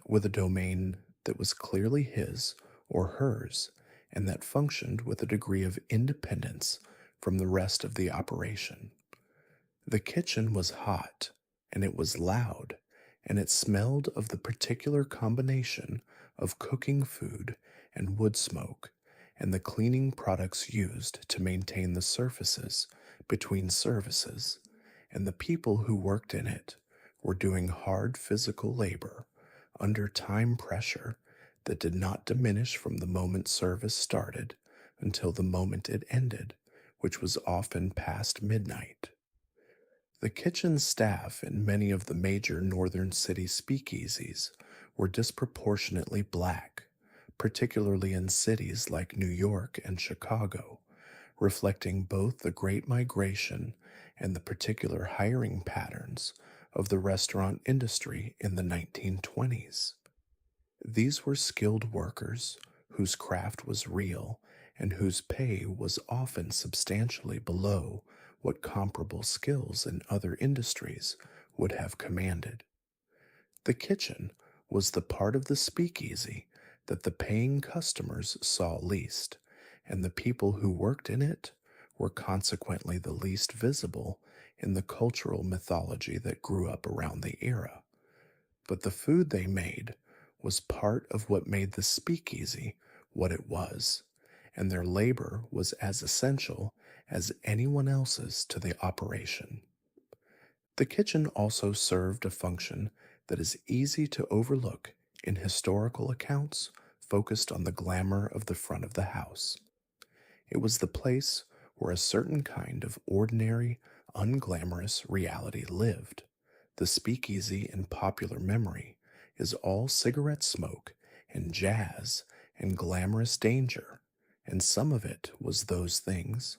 with a domain that was clearly his or hers and that functioned with a degree of independence from the rest of the operation. The kitchen was hot, and it was loud, and it smelled of the particular combination of cooking food and wood smoke and the cleaning products used to maintain the surfaces between services, and the people who worked in it were doing hard physical labor under time pressure that did not diminish from the moment service started until the moment it ended, which was often past midnight. The kitchen staff in many of the major northern city speakeasies were disproportionately black, particularly in cities like New York and Chicago, reflecting both the Great Migration and the particular hiring patterns of the restaurant industry in the 1920s. These were skilled workers whose craft was real and whose pay was often substantially below what comparable skills in other industries would have commanded. The kitchen was the part of the speakeasy that the paying customers saw least, and the people who worked in it were consequently the least visible in the cultural mythology that grew up around the era. But the food they made was part of what made the speakeasy what it was, and their labor was as essential as anyone else's to the operation. The kitchen also served a function that is easy to overlook in historical accounts focused on the glamour of the front of the house. It was the place where a certain kind of ordinary, unglamorous reality lived. The speakeasy in popular memory is all cigarette smoke and jazz and glamorous danger, and some of it was those things.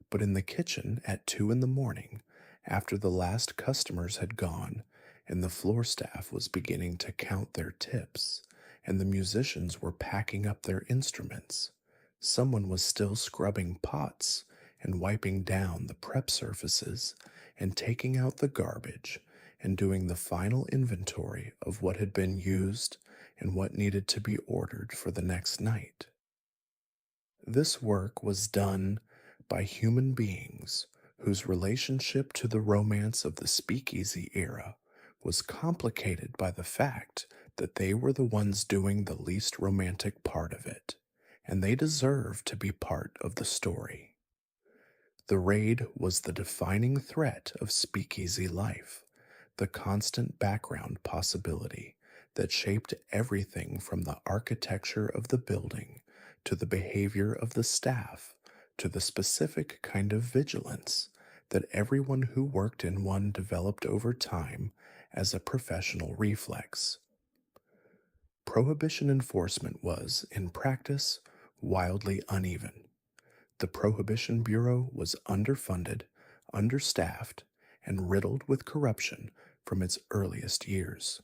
But in the kitchen at 2 in the morning, after the last customers had gone, and the floor staff was beginning to count their tips, and the musicians were packing up their instruments, someone was still scrubbing pots and wiping down the prep surfaces and taking out the garbage and doing the final inventory of what had been used and what needed to be ordered for the next night. This work was done by human beings whose relationship to the romance of the speakeasy era was complicated by the fact that they were the ones doing the least romantic part of it, and they deserved to be part of the story. The raid was the defining threat of speakeasy life, the constant background possibility that shaped everything from the architecture of the building to the behavior of the staff to the specific kind of vigilance that everyone who worked in one developed over time as a professional reflex. Prohibition enforcement was, in practice, wildly uneven. The Prohibition Bureau was underfunded, understaffed, and riddled with corruption from its earliest years.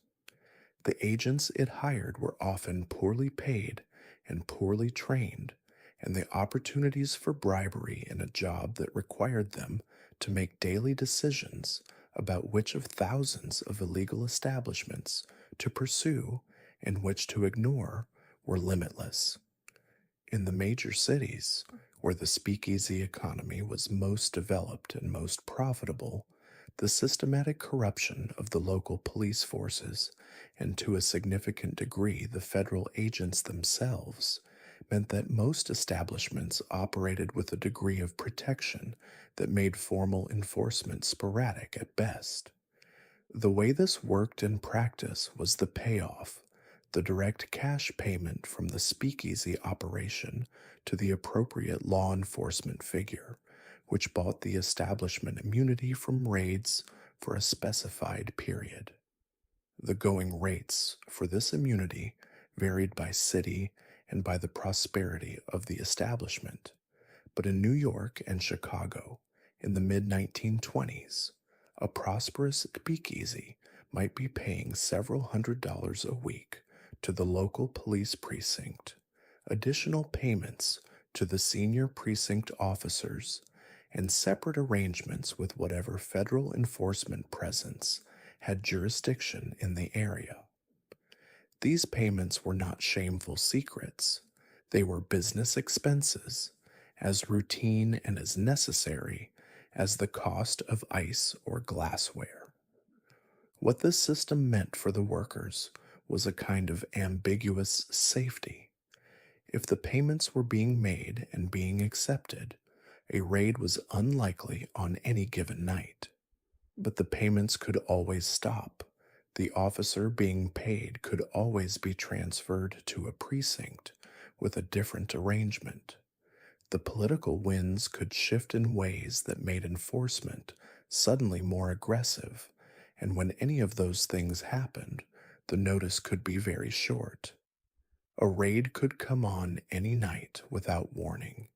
The agents it hired were often poorly paid and poorly trained, and the opportunities for bribery in a job that required them to make daily decisions about which of thousands of illegal establishments to pursue and which to ignore were limitless. In the major cities, where the speakeasy economy was most developed and most profitable, the systematic corruption of the local police forces, and to a significant degree the federal agents themselves, meant that most establishments operated with a degree of protection that made formal enforcement sporadic at best. The way this worked in practice was the payoff, the direct cash payment from the speakeasy operation to the appropriate law enforcement figure, which bought the establishment immunity from raids for a specified period. The going rates for this immunity varied by city and by the prosperity of the establishment, but in New York and Chicago, in the mid 1920s, a prosperous speakeasy might be paying several $100s a week to the local police precinct, additional payments to the senior precinct officers, and separate arrangements with whatever federal enforcement presence had jurisdiction in the area. These payments were not shameful secrets, they were business expenses, as routine and as necessary as the cost of ice or glassware. What this system meant for the workers was a kind of ambiguous safety. If the payments were being made and being accepted, a raid was unlikely on any given night. But the payments could always stop. The officer being paid could always be transferred to a precinct with a different arrangement. The political winds could shift in ways that made enforcement suddenly more aggressive, and when any of those things happened, the notice could be very short. A raid could come on any night without warning,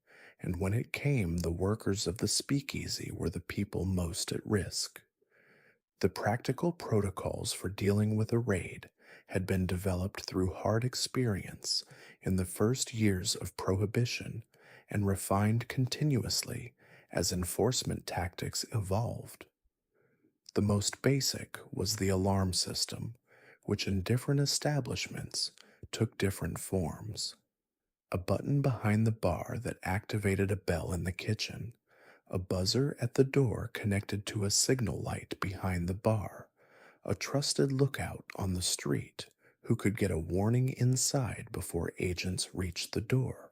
and when it came, the workers of the speakeasy were the people most at risk. The practical protocols for dealing with a raid had been developed through hard experience in the first years of Prohibition and refined continuously as enforcement tactics evolved. The most basic was the alarm system, which in different establishments took different forms. A button behind the bar that activated a bell in the kitchen, a buzzer at the door connected to a signal light behind the bar, a trusted lookout on the street who could get a warning inside before agents reached the door.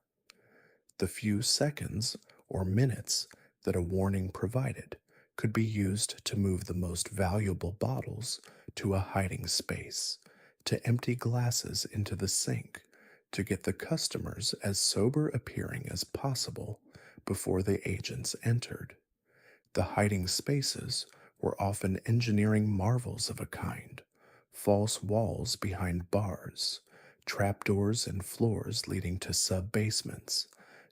The few seconds or minutes that a warning provided could be used to move the most valuable bottles to a hiding space, to empty glasses into the sink, to get the customers as sober appearing as possible before the agents entered. The hiding spaces were often engineering marvels of a kind, false walls behind bars, trapdoors in floors leading to sub-basements,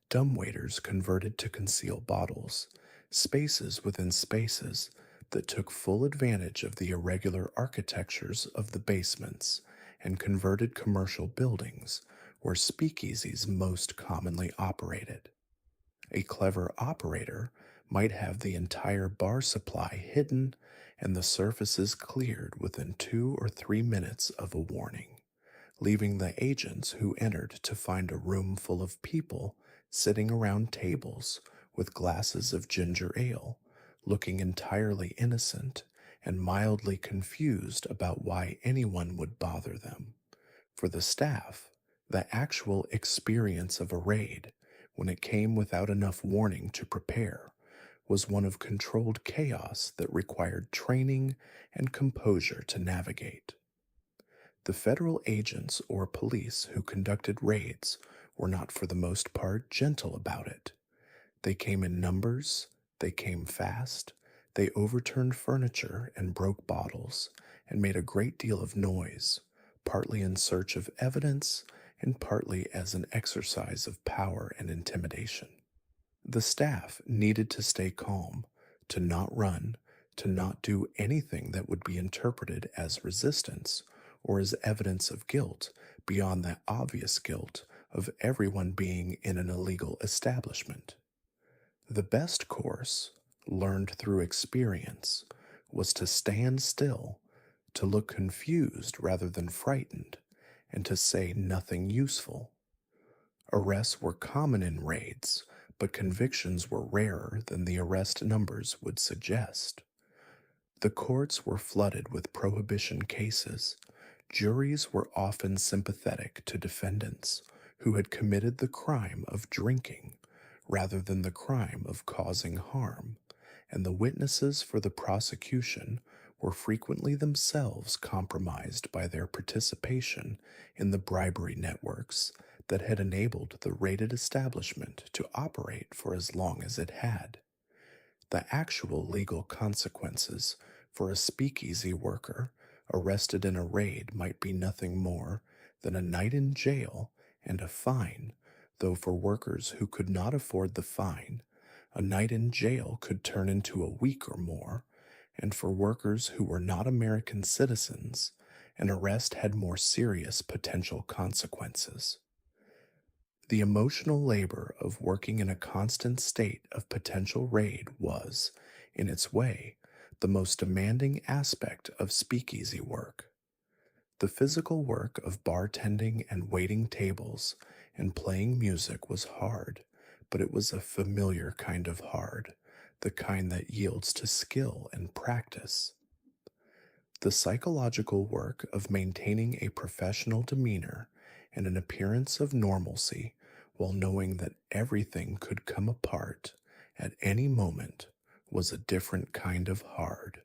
dumbwaiters converted to conceal bottles, spaces within spaces that took full advantage of the irregular architectures of the basements and converted commercial buildings where speakeasies most commonly operated. A clever operator might have the entire bar supply hidden and the surfaces cleared within 2 or 3 minutes of a warning, leaving the agents who entered to find a room full of people sitting around tables with glasses of ginger ale, looking entirely innocent and mildly confused about why anyone would bother them. For the staff, the actual experience of a raid, when it came without enough warning to prepare, was one of controlled chaos that required training and composure to navigate. The federal agents or police who conducted raids were not for the most part gentle about it. They came in numbers, they came fast, they overturned furniture and broke bottles, and made a great deal of noise, partly in search of evidence and partly as an exercise of power and intimidation. The staff needed to stay calm, to not run, to not do anything that would be interpreted as resistance or as evidence of guilt beyond the obvious guilt of everyone being in an illegal establishment. The best course, learned through experience, was to stand still, to look confused rather than frightened, and to say nothing useful. Arrests were common in raids, but convictions were rarer than the arrest numbers would suggest. The courts were flooded with prohibition cases. Juries were often sympathetic to defendants who had committed the crime of drinking rather than the crime of causing harm, and the witnesses for the prosecution were frequently themselves compromised by their participation in the bribery networks that had enabled the raided establishment to operate for as long as it had. The actual legal consequences for a speakeasy worker arrested in a raid might be nothing more than a night in jail and a fine, though for workers who could not afford the fine, a night in jail could turn into a week or more, and for workers who were not American citizens, an arrest had more serious potential consequences. The emotional labor of working in a constant state of potential raid was, in its way, the most demanding aspect of speakeasy work. The physical work of bartending and waiting tables and playing music was hard, but it was a familiar kind of hard, the kind that yields to skill and practice. The psychological work of maintaining a professional demeanor and an appearance of normalcy while knowing that everything could come apart at any moment was a different kind of hard,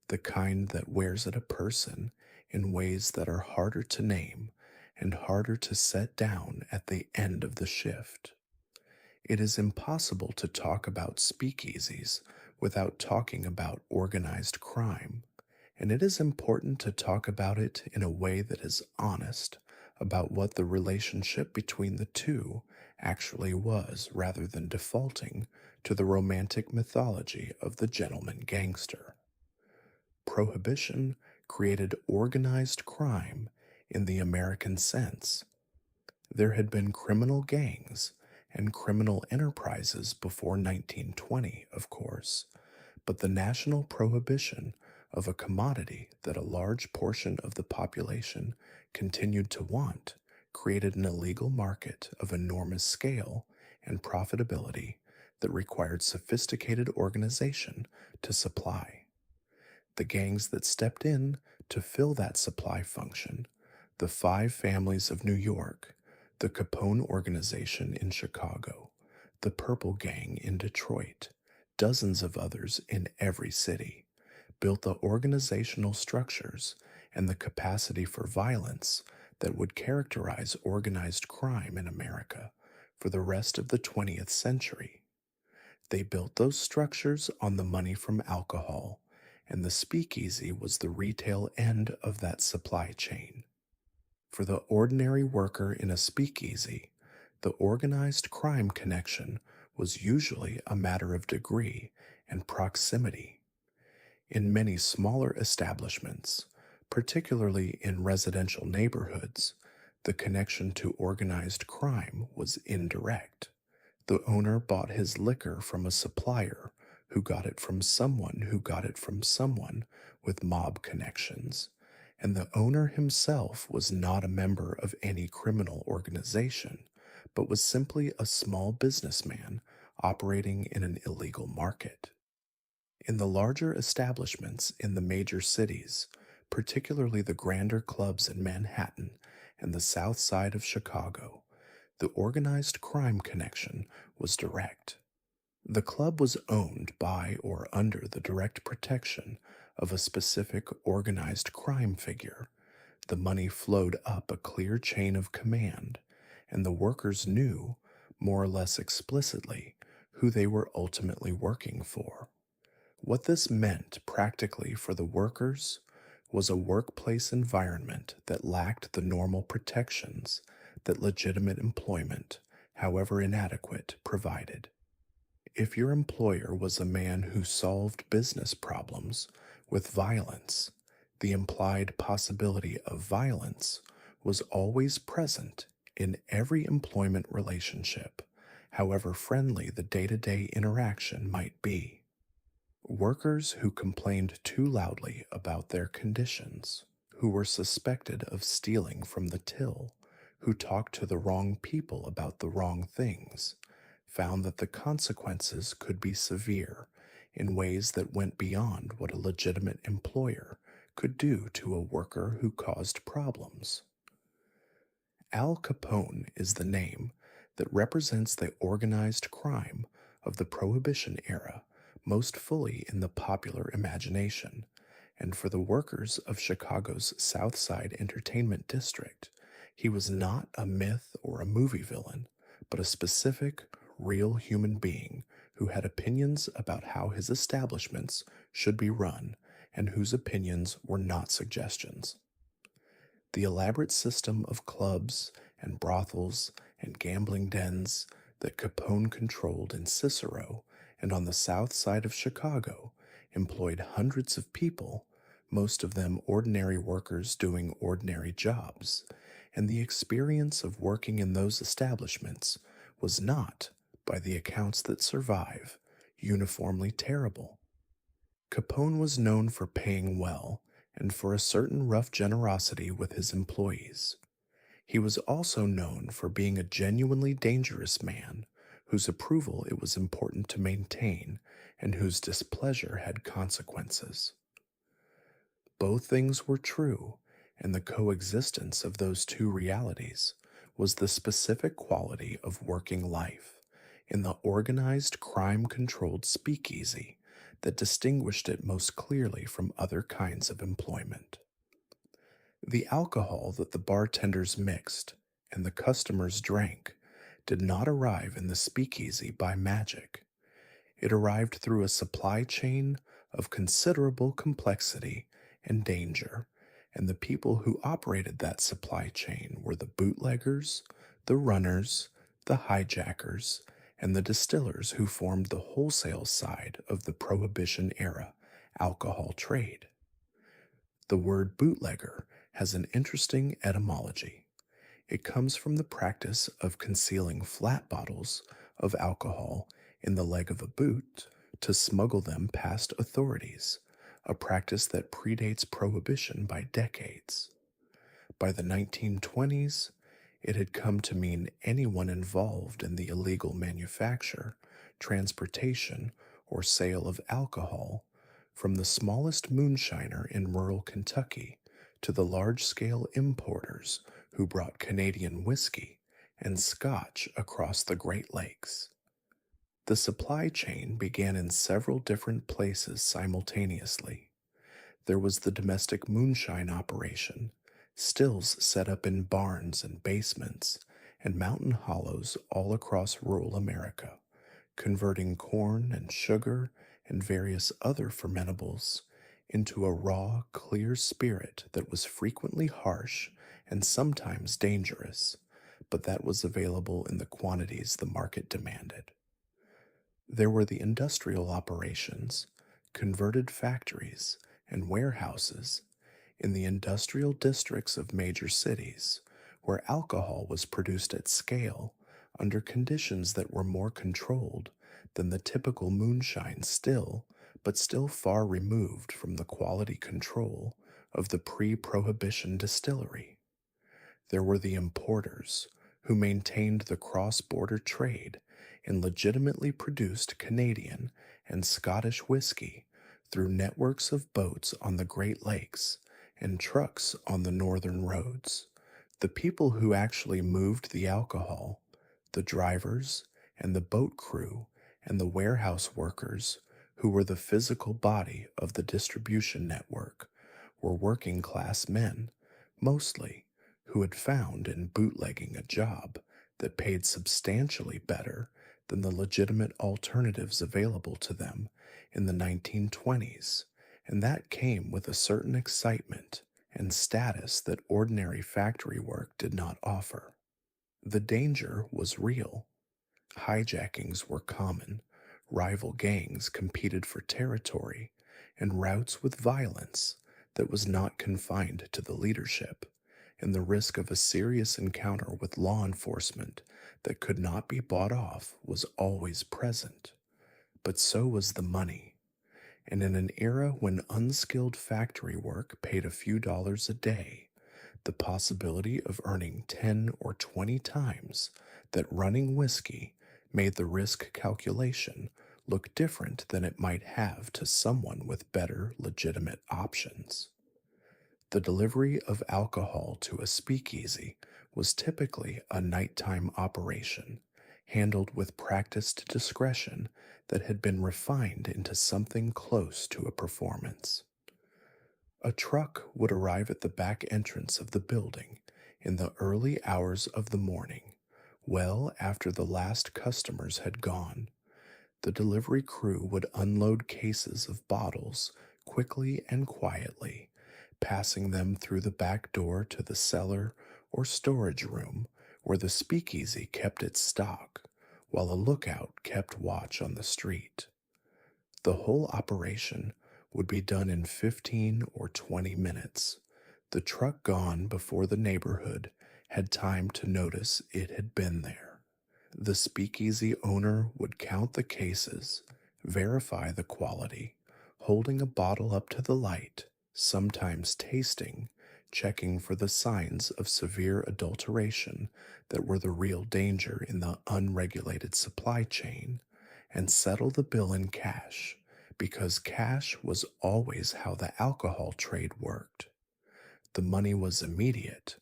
the kind that wears at a person in ways that are harder to name and harder to set down at the end of the shift. It is impossible to talk about speakeasies without talking about organized crime, and it is important to talk about it in a way that is honest about what the relationship between the two actually was rather than defaulting to the romantic mythology of the gentleman gangster. Prohibition created organized crime in the American sense. There had been criminal gangs and criminal enterprises before 1920, of course, but the national prohibition of a commodity that a large portion of the population continued to want created an illegal market of enormous scale and profitability that required sophisticated organization to supply. The gangs that stepped in to fill that supply function, the Five Families of New York, the Capone Organization in Chicago, the Purple Gang in Detroit, dozens of others in every city, built the organizational structures and the capacity for violence that would characterize organized crime in America for the rest of the 20th century. They built those structures on the money from alcohol, and the speakeasy was the retail end of that supply chain. For the ordinary worker in a speakeasy, the organized crime connection was usually a matter of degree and proximity. In many smaller establishments, particularly in residential neighborhoods, the connection to organized crime was indirect. The owner bought his liquor from a supplier who got it from someone who got it from someone with mob connections, and the owner himself was not a member of any criminal organization, but was simply a small businessman operating in an illegal market. In the larger establishments in the major cities, particularly the grander clubs in Manhattan and the south side of Chicago, the organized crime connection was direct. The club was owned by or under the direct protection of a specific organized crime figure. The money flowed up a clear chain of command, and the workers knew, more or less explicitly, who they were ultimately working for. What this meant practically for the workers was a workplace environment that lacked the normal protections that legitimate employment, however inadequate, provided. If your employer was a man who solved business problems with violence, the implied possibility of violence was always present in every employment relationship, however friendly the day to day interaction might be. Workers who complained too loudly about their conditions, who were suspected of stealing from the till, who talked to the wrong people about the wrong things, found that the consequences could be severe in ways that went beyond what a legitimate employer could do to a worker who caused problems. Al Capone is the name that represents the organized crime of the Prohibition era most fully in the popular imagination, and for the workers of Chicago's South Side Entertainment District, he was not a myth or a movie villain, but a specific, real human being who had opinions about how his establishments should be run and whose opinions were not suggestions. The elaborate system of clubs and brothels and gambling dens that Capone controlled in Cicero and on the south side of Chicago employed hundreds of people, most of them ordinary workers doing ordinary jobs, and the experience of working in those establishments was not, by the accounts that survive, uniformly terrible. Capone was known for paying well and for a certain rough generosity with his employees. He was also known for being a genuinely dangerous man whose approval it was important to maintain and whose displeasure had consequences. Both things were true, and the coexistence of those two realities was the specific quality of working life in the organized crime-controlled speakeasy that distinguished it most clearly from other kinds of employment. The alcohol that the bartenders mixed and the customers drank did not arrive in the speakeasy by magic. It arrived through a supply chain of considerable complexity and danger, and the people who operated that supply chain were the bootleggers, the runners, the hijackers, and the distillers who formed the wholesale side of the Prohibition-era alcohol trade. The word bootlegger has an interesting etymology. It comes from the practice of concealing flat bottles of alcohol in the leg of a boot to smuggle them past authorities, a practice that predates prohibition by decades. By the 1920s, it had come to mean anyone involved in the illegal manufacture, transportation, or sale of alcohol, from the smallest moonshiner in rural Kentucky to the large-scale importers who brought Canadian whiskey and Scotch across the Great Lakes. The supply chain began in several different places simultaneously. There was the domestic moonshine operation, stills set up in barns and basements and mountain hollows all across rural America, converting corn and sugar and various other fermentables into a raw, clear spirit that was frequently harsh and sometimes dangerous, but that was available in the quantities the market demanded. There were the industrial operations, converted factories, and warehouses in the industrial districts of major cities, where alcohol was produced at scale under conditions that were more controlled than the typical moonshine still, but still far removed from the quality control of the pre-prohibition distillery. There were the importers, who maintained the cross-border trade and legitimately produced Canadian and Scottish whiskey through networks of boats on the Great Lakes and trucks on the northern roads. The people who actually moved the alcohol, the drivers and the boat crew and the warehouse workers who were the physical body of the distribution network, were working class men, mostly, who had found in bootlegging a job that paid substantially better than the legitimate alternatives available to them in the 1920s, and that came with a certain excitement and status that ordinary factory work did not offer. The danger was real. Hijackings were common, rival gangs competed for territory, and routes with violence that was not confined to the leadership, and the risk of a serious encounter with law enforcement that could not be bought off was always present. But so was the money. And in an era when unskilled factory work paid a few dollars a day, the possibility of earning 10 or 20 times that running whiskey made the risk calculation look different than it might have to someone with better legitimate options. The delivery of alcohol to a speakeasy was typically a nighttime operation, handled with practiced discretion that had been refined into something close to a performance. A truck would arrive at the back entrance of the building in the early hours of the morning, well after the last customers had gone. The delivery crew would unload cases of bottles quickly and quietly, passing them through the back door to the cellar or storage room where the speakeasy kept its stock, while a lookout kept watch on the street. The whole operation would be done in 15 or 20 minutes, the truck gone before the neighborhood had time to notice it had been there. The speakeasy owner would count the cases, verify the quality, holding a bottle up to the light, sometimes tasting, checking for the signs of severe adulteration that were the real danger in the unregulated supply chain, and settle the bill in cash, because cash was always how the alcohol trade worked. The money was immediate,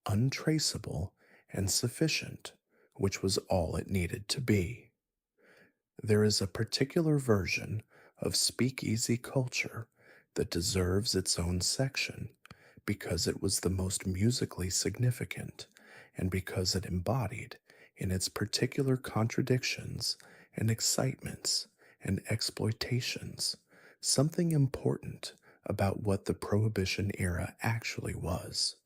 untraceable, and sufficient, which was all it needed to be. There is a particular version of speakeasy culture that deserves its own section because it was the most musically significant and because it embodied, in its particular contradictions and excitements and exploitations, something important about what the Prohibition era actually was.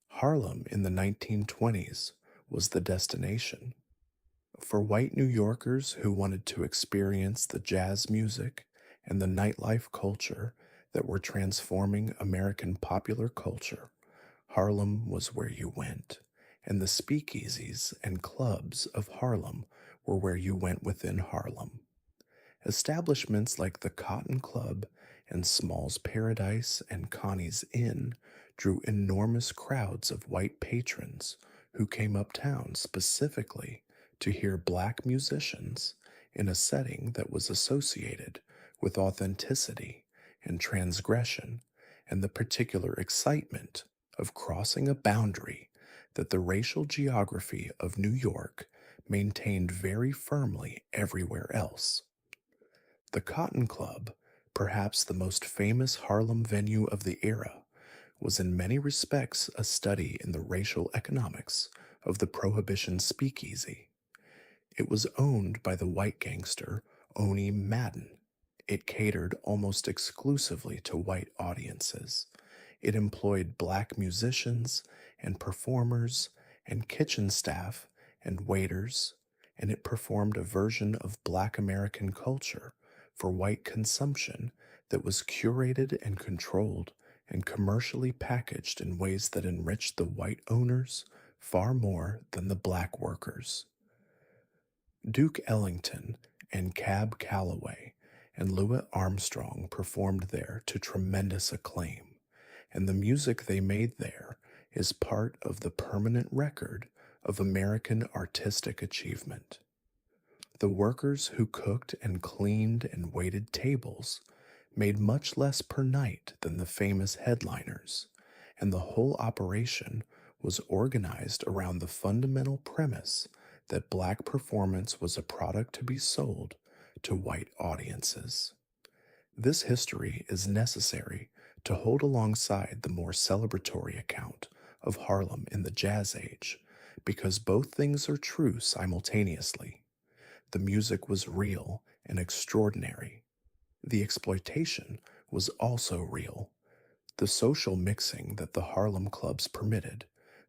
Harlem in the 1920s was the destination. For white New Yorkers who wanted to experience the jazz music and the nightlife culture that were transforming American popular culture, Harlem was where you went, and the speakeasies and clubs of Harlem were where you went within Harlem. Establishments like the Cotton Club and Small's Paradise and Connie's Inn drew enormous crowds of white patrons who came uptown specifically to hear black musicians in a setting that was associated with authenticity and transgression and the particular excitement of crossing a boundary that the racial geography of New York maintained very firmly everywhere else. The Cotton Club, perhaps the most famous Harlem venue of the era, was in many respects a study in the racial economics of the Prohibition speakeasy. It was owned by the white gangster Oni Madden. It catered almost exclusively to white audiences. It employed black musicians and performers and kitchen staff and waiters, and it performed a version of black American culture for white consumption that was curated and controlled and commercially packaged in ways that enriched the white owners far more than the black workers. Duke Ellington and Cab Calloway and Louis Armstrong performed there to tremendous acclaim, and the music they made there is part of the permanent record of American artistic achievement. The workers who cooked and cleaned and waited tables made much less per night than the famous headliners, and the whole operation was organized around the fundamental premise that black performance was a product to be sold to white audiences. This history is necessary to hold alongside the more celebratory account of Harlem in the Jazz Age, because both things are true simultaneously. The music was real and extraordinary. The exploitation was also real. The social mixing that the Harlem clubs permitted,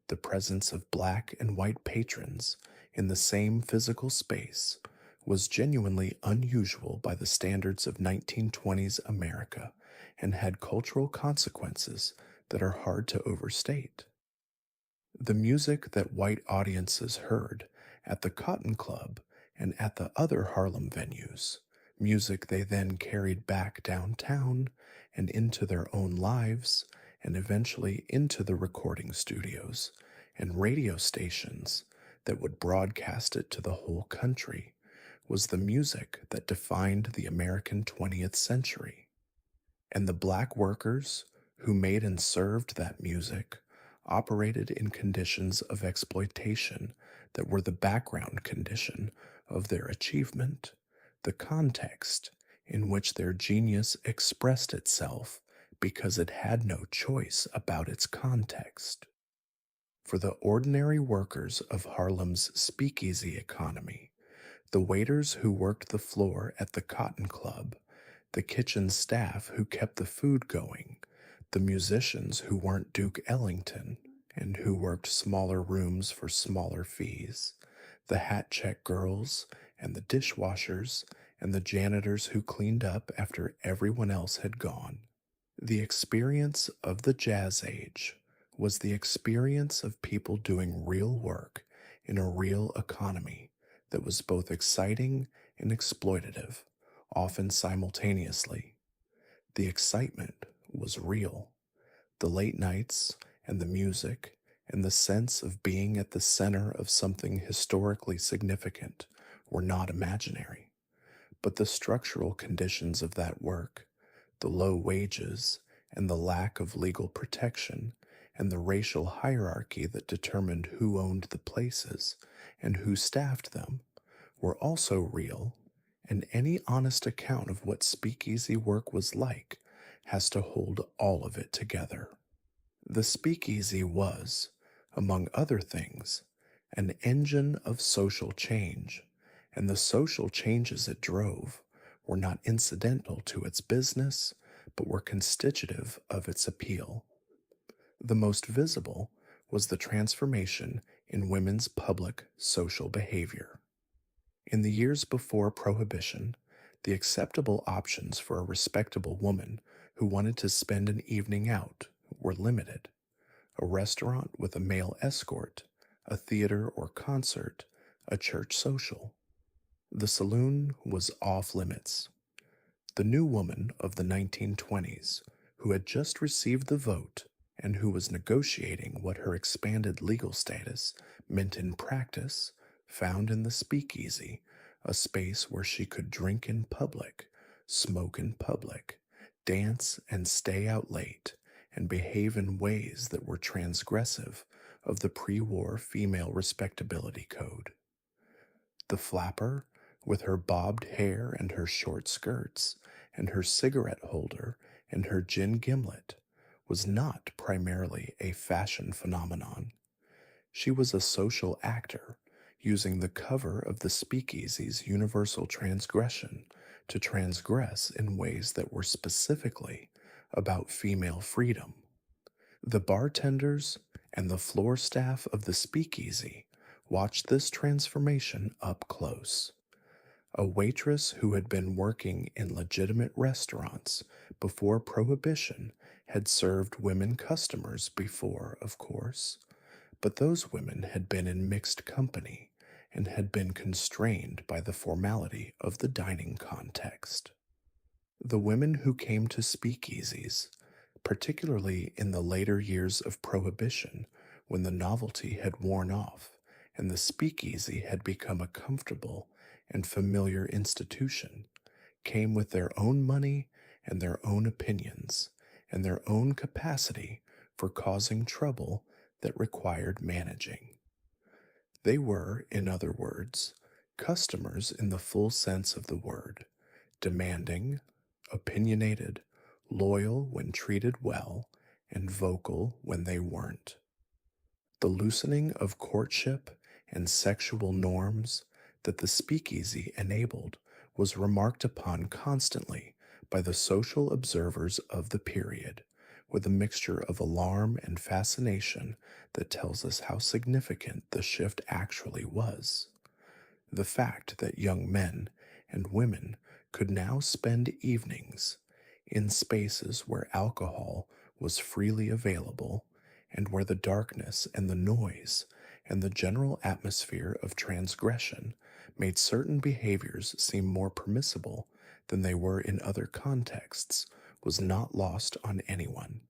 the presence of black and white patrons in the same physical space, was genuinely unusual by the standards of 1920s America and had cultural consequences that are hard to overstate. The music that white audiences heard at the Cotton Club and at the other Harlem venues, music they then carried back downtown and into their own lives, and eventually into the recording studios and radio stations that would broadcast it to the whole country, was the music that defined the American 20th century. And the black workers who made and served that music operated in conditions of exploitation that were the background condition of their achievement, the context in which their genius expressed itself because it had no choice about its context. For the ordinary workers of Harlem's speakeasy economy, the waiters who worked the floor at the Cotton Club, the kitchen staff who kept the food going, the musicians who weren't Duke Ellington and who worked smaller rooms for smaller fees, the hat check girls and the dishwashers and the janitors who cleaned up after everyone else had gone. The experience of the Jazz Age was the experience of people doing real work in a real economy that was both exciting and exploitative, often simultaneously. The excitement was real. The late nights and the music and the sense of being at the center of something historically significant were not imaginary. But the structural conditions of that work, the low wages and the lack of legal protection, and the racial hierarchy that determined who owned the places and who staffed them, were also real, and any honest account of what speakeasy work was like has to hold all of it together. The speakeasy was, among other things, an engine of social change, and the social changes it drove were not incidental to its business, but were constitutive of its appeal. The most visible was the transformation in women's public social behavior. In the years before Prohibition, the acceptable options for a respectable woman who wanted to spend an evening out were limited: a restaurant with a male escort, a theater or concert, a church social. The saloon was off limits. The new woman of the 1920s, who had just received the vote and who was negotiating what her expanded legal status meant in practice, found in the speakeasy a space where she could drink in public, smoke in public, dance and stay out late, and behave in ways that were transgressive of the pre-war female respectability code. The flapper, with her bobbed hair and her short skirts, and her cigarette holder and her gin gimlet, was not primarily a fashion phenomenon. She was a social actor, using the cover of the speakeasy's universal transgression to transgress in ways that were specifically about female freedom. The bartenders and the floor staff of the speakeasy watched this transformation up close. A waitress who had been working in legitimate restaurants before Prohibition had served women customers before, of course, but those women had been in mixed company, and had been constrained by the formality of the dining context. The women who came to speakeasies, particularly in the later years of Prohibition, when the novelty had worn off and the speakeasy had become a comfortable and familiar institution, came with their own money and their own opinions and their own capacity for causing trouble that required managing. They were, in other words, customers in the full sense of the word, demanding, opinionated, loyal when treated well, and vocal when they weren't. The loosening of courtship and sexual norms that the speakeasy enabled was remarked upon constantly by the social observers of the period, with a mixture of alarm and fascination that tells us how significant the shift actually was. The fact that young men and women could now spend evenings in spaces where alcohol was freely available and where the darkness and the noise and the general atmosphere of transgression made certain behaviors seem more permissible than they were in other contexts was not lost on anyone.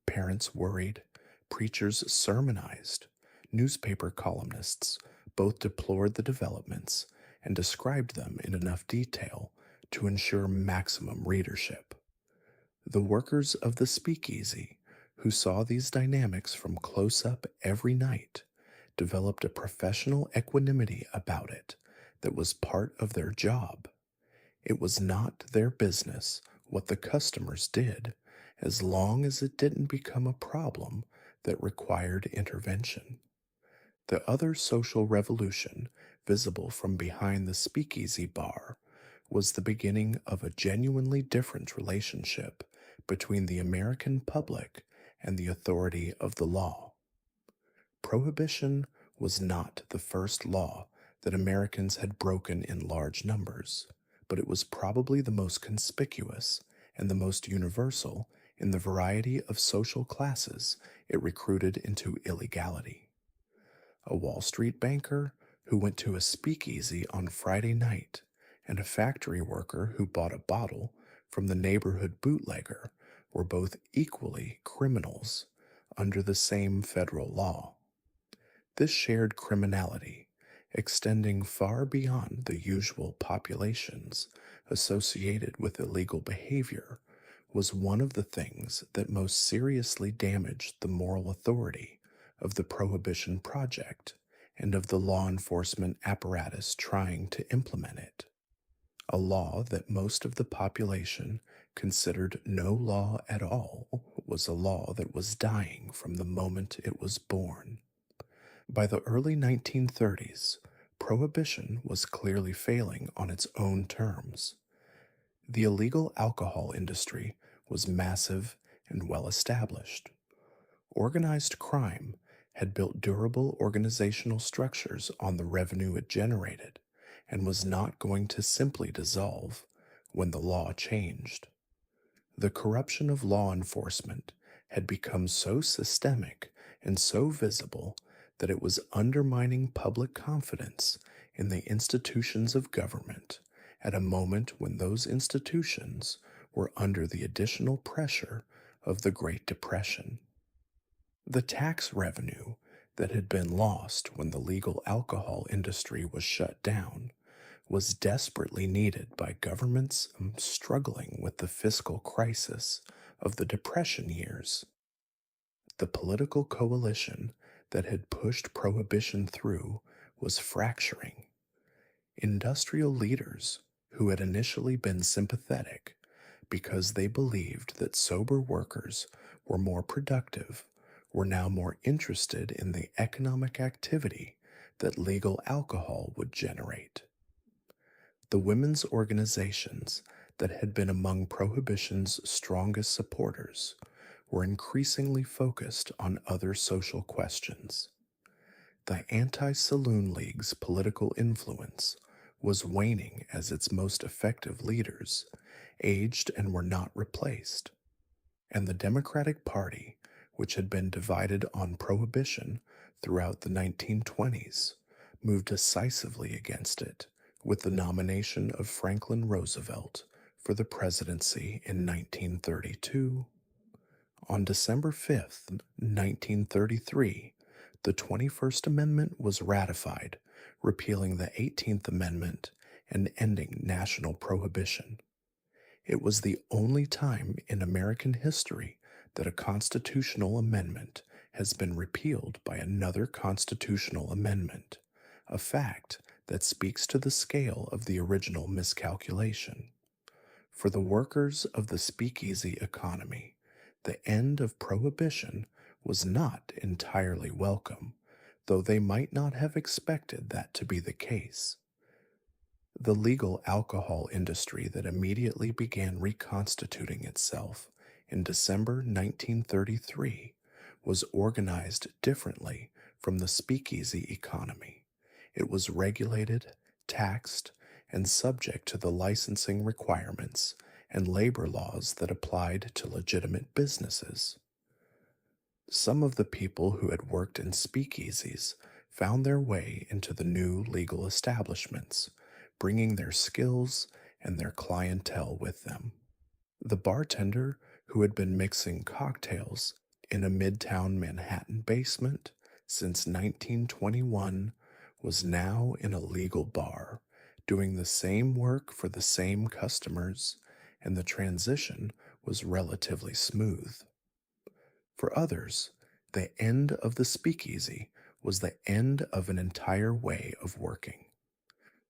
Parents worried, preachers sermonized, newspaper columnists both deplored the developments and described them in enough detail to ensure maximum readership. The workers of the speakeasy, who saw these dynamics from close up every night, developed a professional equanimity about it that was part of their job. It was not their business what the customers did, as long as it didn't become a problem that required intervention. The other social revolution, visible from behind the speakeasy bar, was the beginning of a genuinely different relationship between the American public and the authority of the law. Prohibition was not the first law that Americans had broken in large numbers, but it was probably the most conspicuous and the most universal in the variety of social classes it recruited into illegality. A Wall Street banker who went to a speakeasy on Friday night and a factory worker who bought a bottle from the neighborhood bootlegger were both equally criminals under the same federal law. This shared criminality, extending far beyond the usual populations associated with illegal behavior, was one of the things that most seriously damaged the moral authority of the Prohibition Project and of the law enforcement apparatus trying to implement it. A law that most of the population considered no law at all was a law that was dying from the moment it was born. By the early 1930s, prohibition was clearly failing on its own terms. The illegal alcohol industry was massive and well established. Organized crime had built durable organizational structures on the revenue it generated and was not going to simply dissolve when the law changed. The corruption of law enforcement had become so systemic and so visible that it was undermining public confidence in the institutions of government at a moment when those institutions were under the additional pressure of the Great Depression. The tax revenue that had been lost when the legal alcohol industry was shut down was desperately needed by governments struggling with the fiscal crisis of the Depression years. The political coalition that had pushed prohibition through was fracturing. Industrial leaders who had initially been sympathetic because they believed that sober workers were more productive were now more interested in the economic activity that legal alcohol would generate. The women's organizations that had been among Prohibition's strongest supporters were increasingly focused on other social questions. The Anti-Saloon League's political influence was waning as its most effective leaders aged and were not replaced, and the Democratic Party, which had been divided on prohibition throughout the 1920s, moved decisively against it with the nomination of Franklin Roosevelt for the presidency in 1932. On December 5th, 1933, the 21st Amendment was ratified, repealing the 18th Amendment and ending national prohibition. It was the only time in American history that a constitutional amendment has been repealed by another constitutional amendment, a fact that speaks to the scale of the original miscalculation. For the workers of the speakeasy economy, the end of prohibition was not entirely welcome, though they might not have expected that to be the case. The legal alcohol industry that immediately began reconstituting itself in December 1933 was organized differently from the speakeasy economy. It was regulated, taxed, and subject to the licensing requirements and labor laws that applied to legitimate businesses. Some of the people who had worked in speakeasies found their way into the new legal establishments, bringing their skills and their clientele with them. The bartender who had been mixing cocktails in a midtown Manhattan basement since 1921 was now in a legal bar, doing the same work for the same customers, and the transition was relatively smooth. For others, the end of the speakeasy was the end of an entire way of working.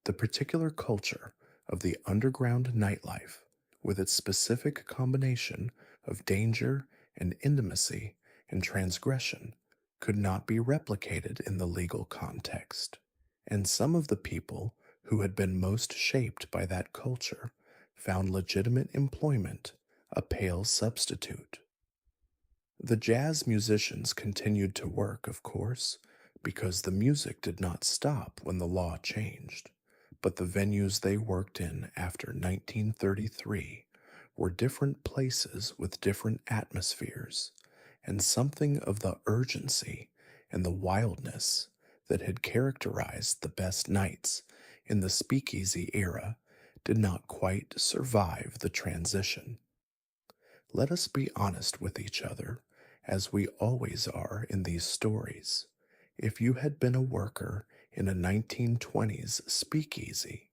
The particular culture of the underground nightlife, with its specific combination of danger and intimacy and transgression, could not be replicated in the legal context. And some of the people who had been most shaped by that culture found legitimate employment a pale substitute. The jazz musicians continued to work, of course, because the music did not stop when the law changed, but the venues they worked in after 1933 were different places with different atmospheres, and something of the urgency and the wildness that had characterized the best nights in the speakeasy era did not quite survive the transition. Let us be honest with each other, as we always are in these stories. If you had been a worker in a 1920s speakeasy,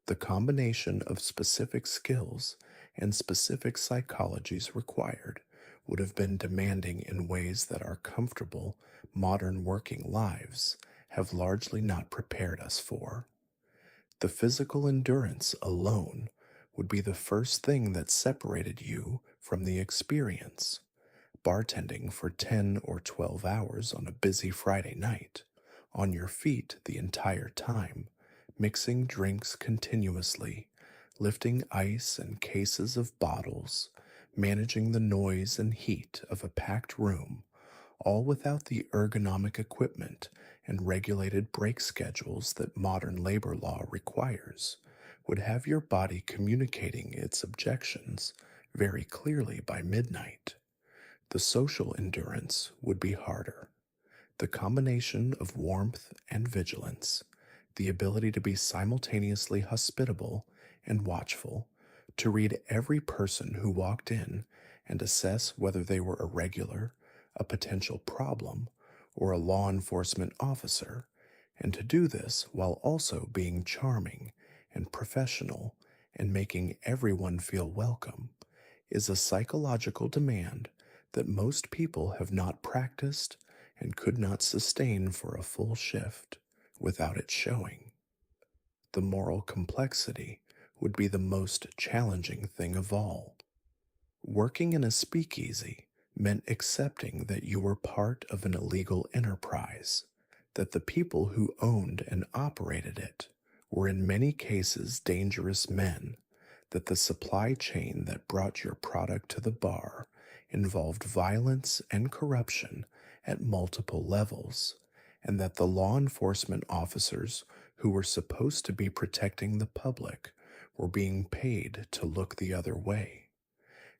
the combination of specific skills and specific psychologies required would have been demanding in ways that our comfortable, modern working lives have largely not prepared us for. The physical endurance alone would be the first thing that separated you from the experience. Bartending for 10 or 12 hours on a busy Friday night, on your feet the entire time, mixing drinks continuously, lifting ice and cases of bottles, managing the noise and heat of a packed room, all without the ergonomic equipment and regulated break schedules that modern labor law requires, would have your body communicating its objections very clearly by midnight. The social endurance would be harder. The combination of warmth and vigilance, the ability to be simultaneously hospitable and watchful, to read every person who walked in and assess whether they were a regular, a potential problem, or a law enforcement officer, and to do this while also being charming and professional and making everyone feel welcome, is a psychological demand that most people have not practiced and could not sustain for a full shift without it showing. The moral complexity would be the most challenging thing of all. Working in a speakeasy meant accepting that you were part of an illegal enterprise, that the people who owned and operated it were in many cases dangerous men, that the supply chain that brought your product to the bar involved violence and corruption at multiple levels, and that the law enforcement officers who were supposed to be protecting the public were being paid to look the other way.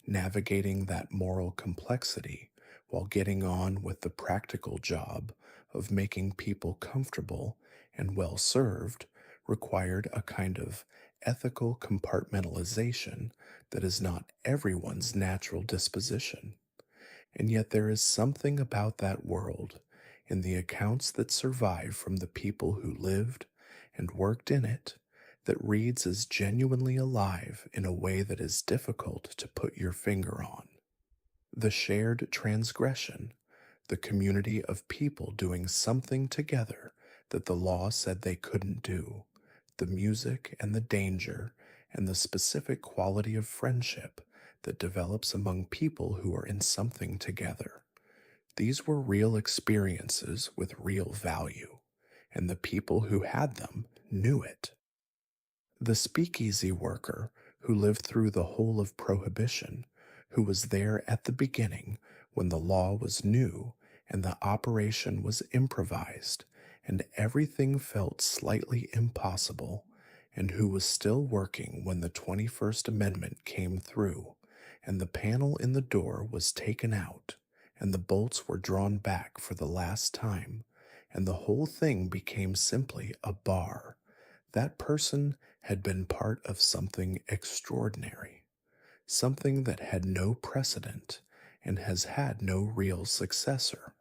Navigating that moral complexity while getting on with the practical job of making people comfortable and well served required a kind of ethical compartmentalization that is not everyone's natural disposition. And yet, there is something about that world in the accounts that survive from the people who lived and worked in it that reads as genuinely alive in a way that is difficult to put your finger on. The shared transgression, the community of people doing something together that the law said they couldn't do, the music and the danger, and the specific quality of friendship that develops among people who are in something together. These were real experiences with real value, and the people who had them knew it. The speakeasy worker who lived through the whole of Prohibition, who was there at the beginning when the law was new and the operation was improvised and everything felt slightly impossible, and who was still working when the 21st Amendment came through and the panel in the door was taken out and the bolts were drawn back for the last time, and the whole thing became simply a bar. That person had been part of something extraordinary, something that had no precedent and has had no real successor.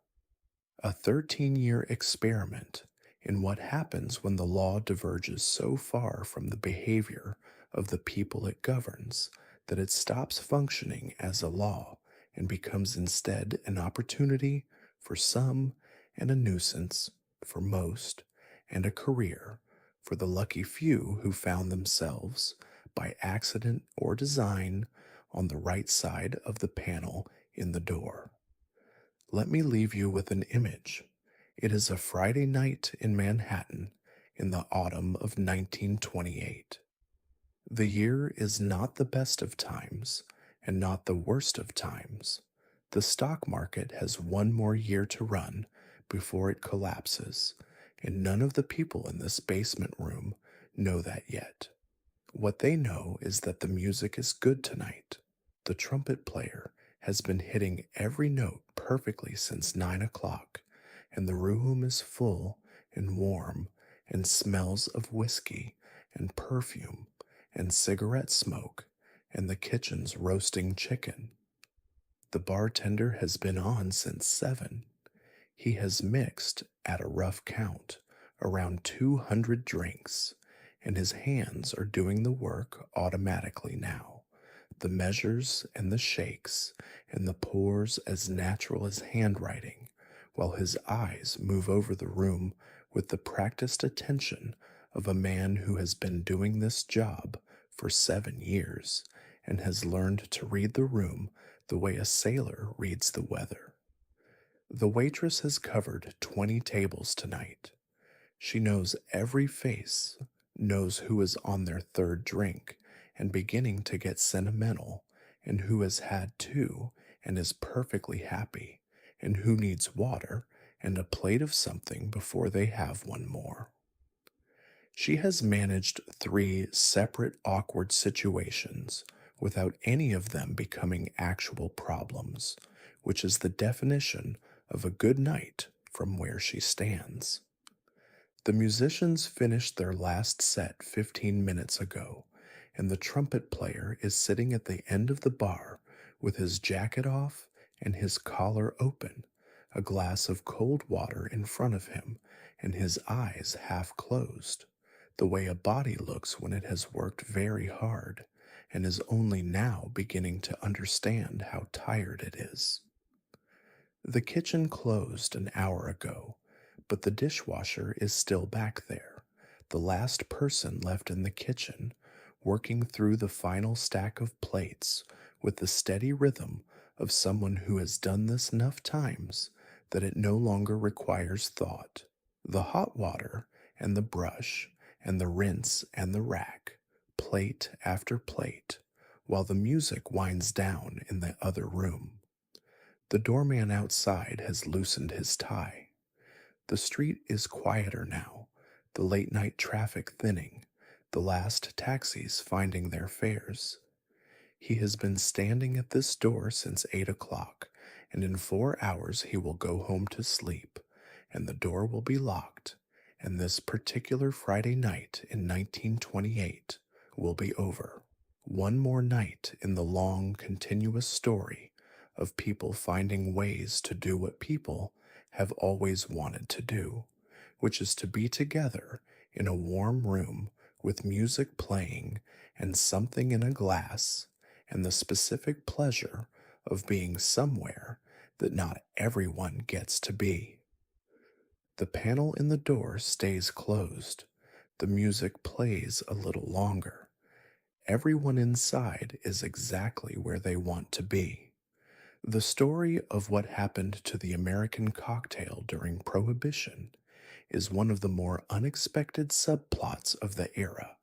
A 13-year experiment in what happens when the law diverges so far from the behavior of the people it governs that it stops functioning as a law and becomes instead an opportunity for some and a nuisance for most and a career for the lucky few who found themselves, by accident or design, on the right side of the panel in the door. Let me leave you with an image. It is a Friday night in Manhattan in the autumn of 1928. The year is not the best of times and not the worst of times. The stock market has one more year to run before it collapses, and none of the people in this basement room know that yet. What they know is that the music is good tonight. The trumpet player has been hitting every note perfectly since 9 o'clock, and the room is full and warm and smells of whiskey and perfume and cigarette smoke, and the kitchen's roasting chicken. The bartender has been on since 7. He has mixed, at a rough count, around 200 drinks, and his hands are doing the work automatically now. The measures and the shakes and the pours as natural as handwriting, while his eyes move over the room with the practiced attention of a man who has been doing this job for 7 years and has learned to read the room the way a sailor reads the weather. The waitress has covered 20 tables tonight. She knows every face, knows who is on their third drink and beginning to get sentimental, and who has had 2 and is perfectly happy, and who needs water and a plate of something before they have one more. She has managed 3 separate awkward situations without any of them becoming actual problems, which is the definition of a good night from where she stands. The musicians finished their last set 15 minutes ago, and the trumpet player is sitting at the end of the bar with his jacket off and his collar open, a glass of cold water in front of him, and his eyes half closed, the way a body looks when it has worked very hard and is only now beginning to understand how tired it is. The kitchen closed an hour ago, but the dishwasher is still back there, the last person left in the kitchen, working through the final stack of plates with the steady rhythm of someone who has done this enough times that it no longer requires thought. The hot water and the brush and the rinse and the rack, plate after plate, while the music winds down in the other room. The doorman outside has loosened his tie. The street is quieter now, the late night traffic thinning, the last taxis finding their fares. He has been standing at this door since 8 o'clock, and in 4 hours he will go home to sleep, and the door will be locked, and this particular Friday night in 1928 will be over. One more night in the long, continuous story of people finding ways to do what people have always wanted to do, which is to be together in a warm room with music playing and something in a glass, and the specific pleasure of being somewhere that not everyone gets to be. The panel in the door stays closed. The music plays a little longer. Everyone inside is exactly where they want to be. The story of what happened to the American cocktail during Prohibition is one of the more unexpected subplots of the era,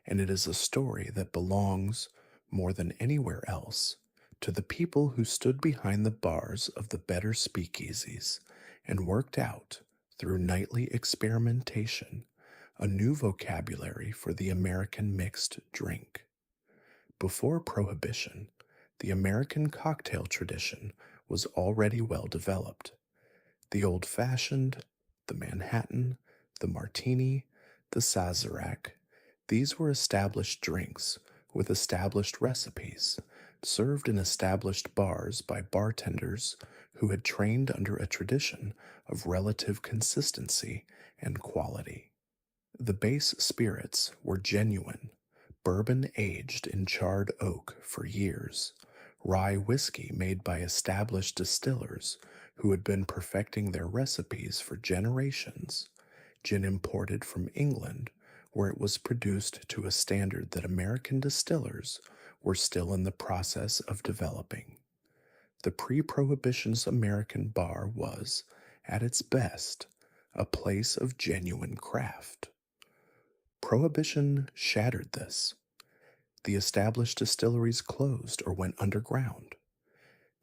and it is a story that belongs, more than anywhere else, to the people who stood behind the bars of the better speakeasies and worked out, through nightly experimentation, a new vocabulary for the American mixed drink. Before Prohibition, the American cocktail tradition was already well developed. The old fashioned, the Manhattan, the martini, the Sazerac, these were established drinks with established recipes, served in established bars by bartenders who had trained under a tradition of relative consistency and quality. The base spirits were genuine, bourbon aged in charred oak for years, rye whiskey made by established distillers who had been perfecting their recipes for generations, gin imported from England, where it was produced to a standard that American distillers were still in the process of developing. The pre-Prohibition's American bar was, at its best, a place of genuine craft. Prohibition shattered this. The established distilleries closed or went underground.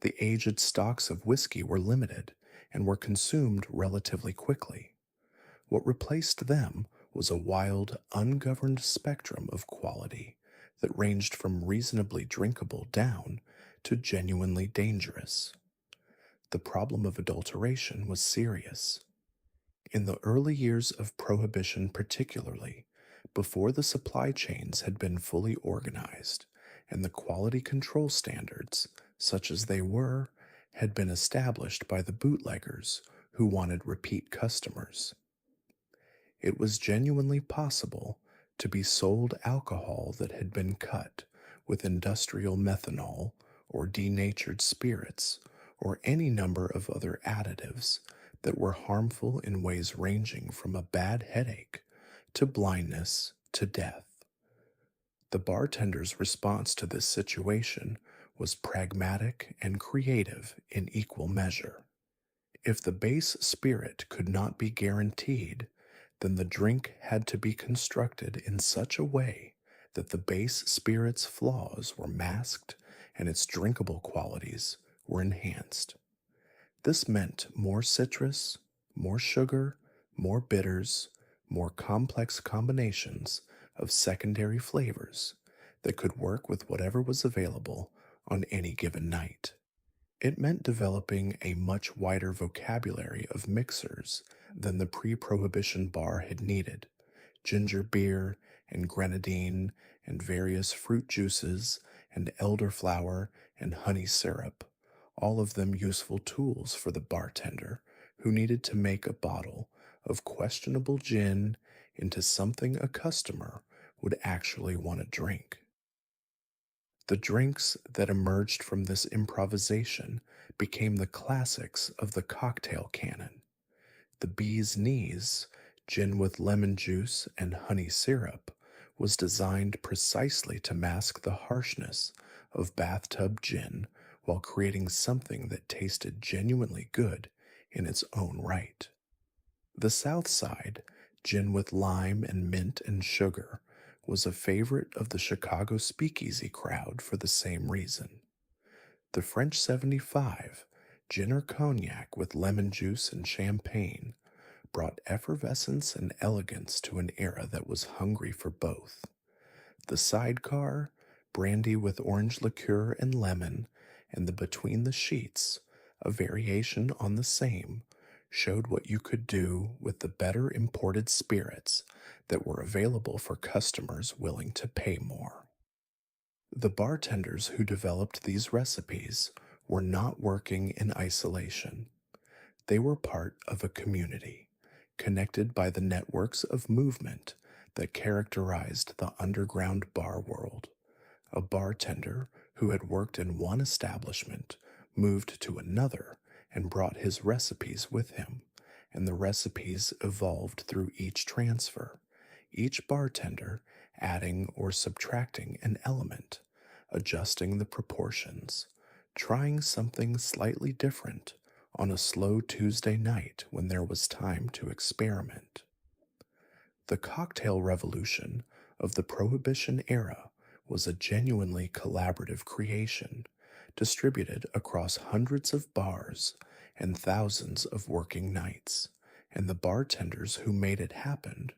The aged stocks of whiskey were limited and were consumed relatively quickly. What replaced them was a wild, ungoverned spectrum of quality that ranged from reasonably drinkable down to genuinely dangerous. The problem of adulteration was serious. In the early years of Prohibition, particularly, before the supply chains had been fully organized and the quality control standards, such as they were, had been established by the bootleggers who wanted repeat customers. It was genuinely possible to be sold alcohol that had been cut with industrial methanol or denatured spirits or any number of other additives that were harmful in ways ranging from a bad headache to blindness to death. The bartender's response to this situation was pragmatic and creative in equal measure. If the base spirit could not be guaranteed, then the drink had to be constructed in such a way that the base spirit's flaws were masked and its drinkable qualities were enhanced. This meant more citrus, more sugar, more bitters, more complex combinations of secondary flavors that could work with whatever was available on any given night. It meant developing a much wider vocabulary of mixers than the pre-Prohibition bar had needed: ginger beer and grenadine and various fruit juices and elderflower and honey syrup, all of them useful tools for the bartender who needed to make a bottle of questionable gin into something a customer would actually want to drink. The drinks that emerged from this improvisation became the classics of the cocktail canon. The bee's knees, gin with lemon juice and honey syrup, was designed precisely to mask the harshness of bathtub gin while creating something that tasted genuinely good in its own right. The South Side, gin with lime and mint and sugar, was a favorite of the Chicago speakeasy crowd for the same reason. The French 75, gin or cognac with lemon juice and champagne, brought effervescence and elegance to an era that was hungry for both. The sidecar, brandy with orange liqueur and lemon, and the between the sheets, a variation on the same, showed what you could do with the better imported spirits that were available for customers willing to pay more. The bartenders who developed these recipes were not working in isolation. They were part of a community, connected by the networks of movement that characterized the underground bar world. A bartender who had worked in one establishment moved to another and brought his recipes with him, and the recipes evolved through each transfer, each bartender adding or subtracting an element, adjusting the proportions, trying something slightly different on a slow Tuesday night when there was time to experiment. The cocktail revolution of the Prohibition era was a genuinely collaborative creation, distributed across hundreds of bars and thousands of working nights, and the bartenders who made it happen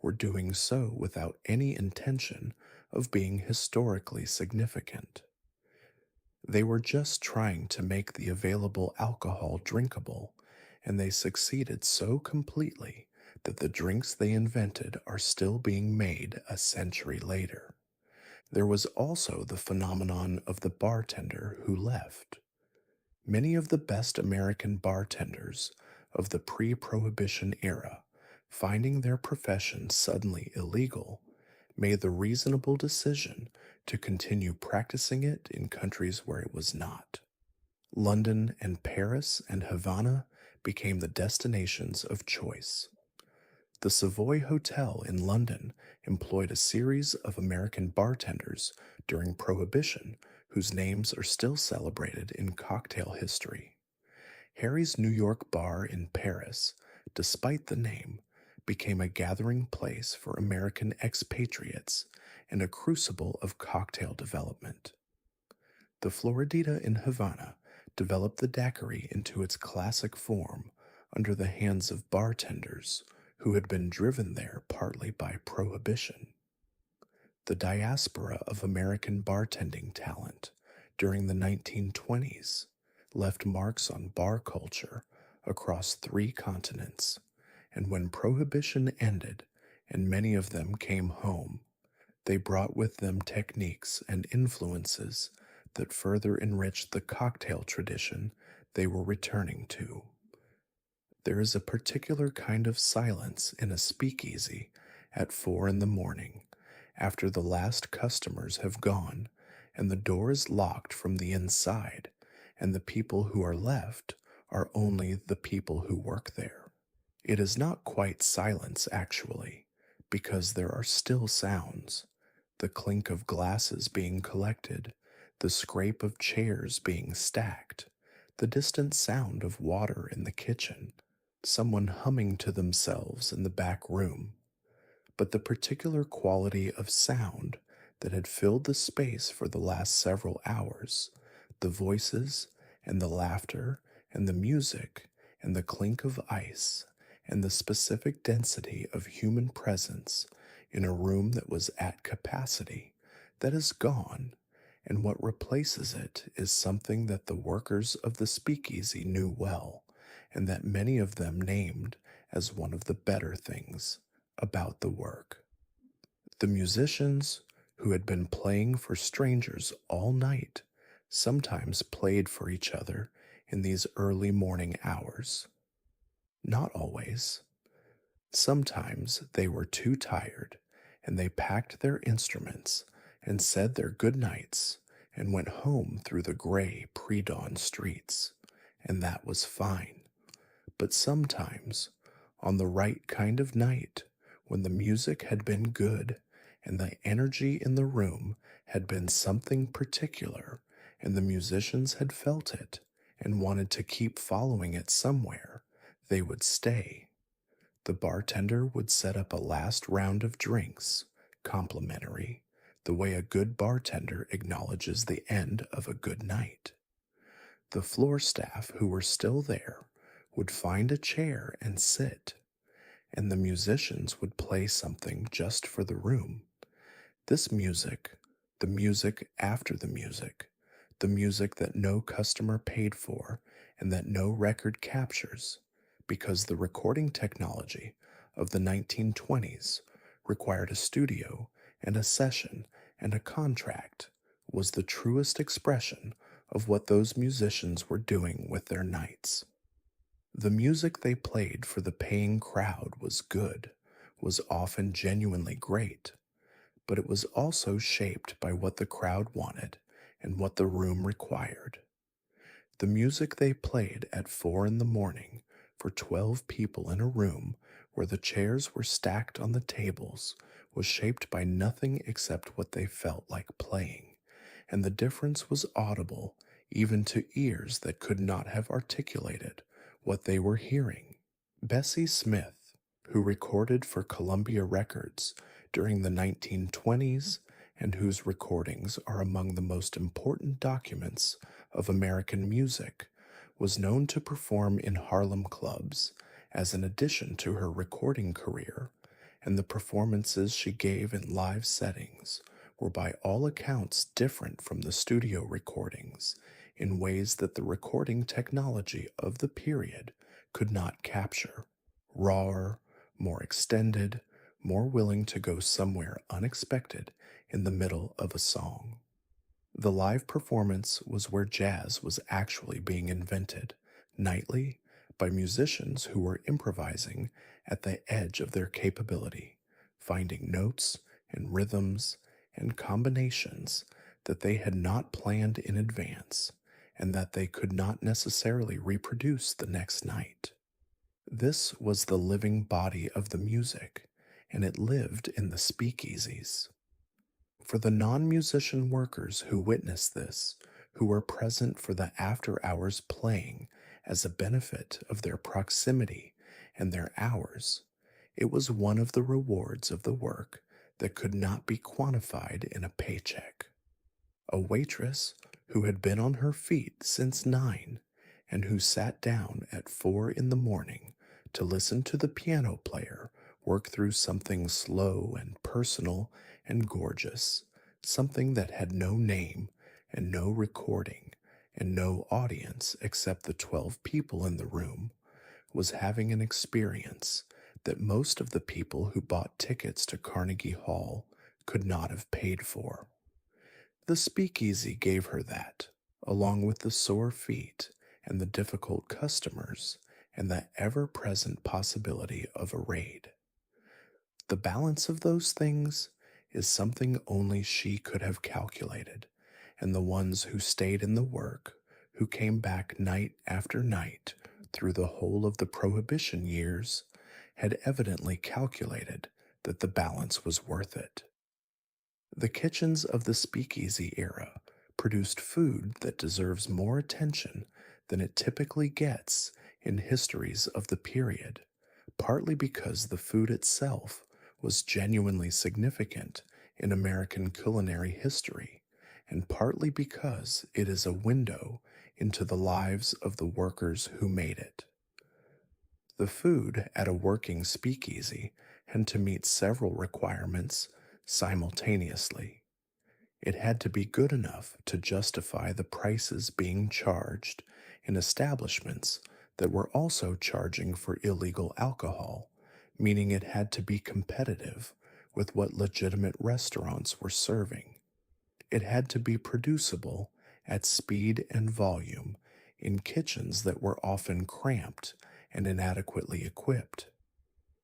were doing so without any intention of being historically significant. They were just trying to make the available alcohol drinkable, and they succeeded so completely that the drinks they invented are still being made a century later. There was also the phenomenon of the bartender who left. Many of the best American bartenders of the pre Prohibition era, finding their profession suddenly illegal, made the reasonable decision to continue practicing it in countries where it was not. London and Paris and Havana became the destinations of choice. The Savoy Hotel in London employed a series of American bartenders during Prohibition whose names are still celebrated in cocktail history. Harry's New York bar in Paris, despite the name, became a gathering place for American expatriates and a crucible of cocktail development. The Floridita in Havana developed the daiquiri into its classic form under the hands of bartenders who had been driven there partly by prohibition. The diaspora of American bartending talent during the 1920s left marks on bar culture across 3 continents, and when prohibition ended and many of them came home, they brought with them techniques and influences that further enriched the cocktail tradition they were returning to. There is a particular kind of silence in a speakeasy at 4 in the morning after the last customers have gone and the door is locked from the inside, and the people who are left are only the people who work there. It is not quite silence, actually, because there are still sounds: the clink of glasses being collected, the scrape of chairs being stacked, the distant sound of water in the kitchen, someone humming to themselves in the back room. But the particular quality of sound that had filled the space for the last several hours, the voices and the laughter and the music and the clink of ice and the specific density of human presence in a room that was at capacity, that is gone, and what replaces it is something that the workers of the speakeasy knew well, and that many of them named as one of the better things about the work. The musicians, who had been playing for strangers all night, sometimes played for each other in these early morning hours. Not always. Sometimes they were too tired, and they packed their instruments and said their good nights and went home through the gray pre-dawn streets, and that was fine. But sometimes, on the right kind of night, when the music had been good and the energy in the room had been something particular, and the musicians had felt it and wanted to keep following it somewhere, they would stay. The bartender would set up a last round of drinks, complimentary, the way a good bartender acknowledges the end of a good night. The floor staff who were still there would find a chair and sit, and the musicians would play something just for the room. This music, the music after the music that no customer paid for and that no record captures because the recording technology of the 1920s required a studio and a session and a contract was the truest expression of what those musicians were doing with their nights. The music they played for the paying crowd was good, was often genuinely great, but it was also shaped by what the crowd wanted and what the room required. The music they played at 4 in the morning for 12 people in a room where the chairs were stacked on the tables was shaped by nothing except what they felt like playing, and the difference was audible even to ears that could not have articulated what they were hearing. Bessie Smith, who recorded for Columbia Records during the 1920s and whose recordings are among the most important documents of American music, was known to perform in Harlem clubs as an addition to her recording career, and the performances she gave in live settings were by all accounts different from the studio recordings in ways that the recording technology of the period could not capture. Rawer, more extended, more willing to go somewhere unexpected in the middle of a song. The live performance was where jazz was actually being invented, nightly, by musicians who were improvising at the edge of their capability, finding notes and rhythms and combinations that they had not planned in advance and that they could not necessarily reproduce the next night. This was the living body of the music, and it lived in the speakeasies. For the non musician workers who witnessed this, who were present for the after hours playing as a benefit of their proximity and their hours, it was one of the rewards of the work that could not be quantified in a paycheck. A waitress who had been on her feet since 9 and who sat down at 4 in the morning to listen to the piano player work through something slow and personal and gorgeous, something that had no name and no recording and no audience except the 12 people in the room, was having an experience that most of the people who bought tickets to Carnegie Hall could not have paid for. The speakeasy gave her that, along with the sore feet and the difficult customers and the ever present possibility of a raid. The balance of those things is something only she could have calculated, and the ones who stayed in the work, who came back night after night through the whole of the Prohibition years, had evidently calculated that the balance was worth it. The kitchens of the speakeasy era produced food that deserves more attention than it typically gets in histories of the period, partly because the food itself was genuinely significant in American culinary history, and partly because it is a window into the lives of the workers who made it. The food at a working speakeasy had to meet several requirements simultaneously. It had to be good enough to justify the prices being charged in establishments that were also charging for illegal alcohol, meaning it had to be competitive with what legitimate restaurants were serving. It had to be producible at speed and volume in kitchens that were often cramped and inadequately equipped.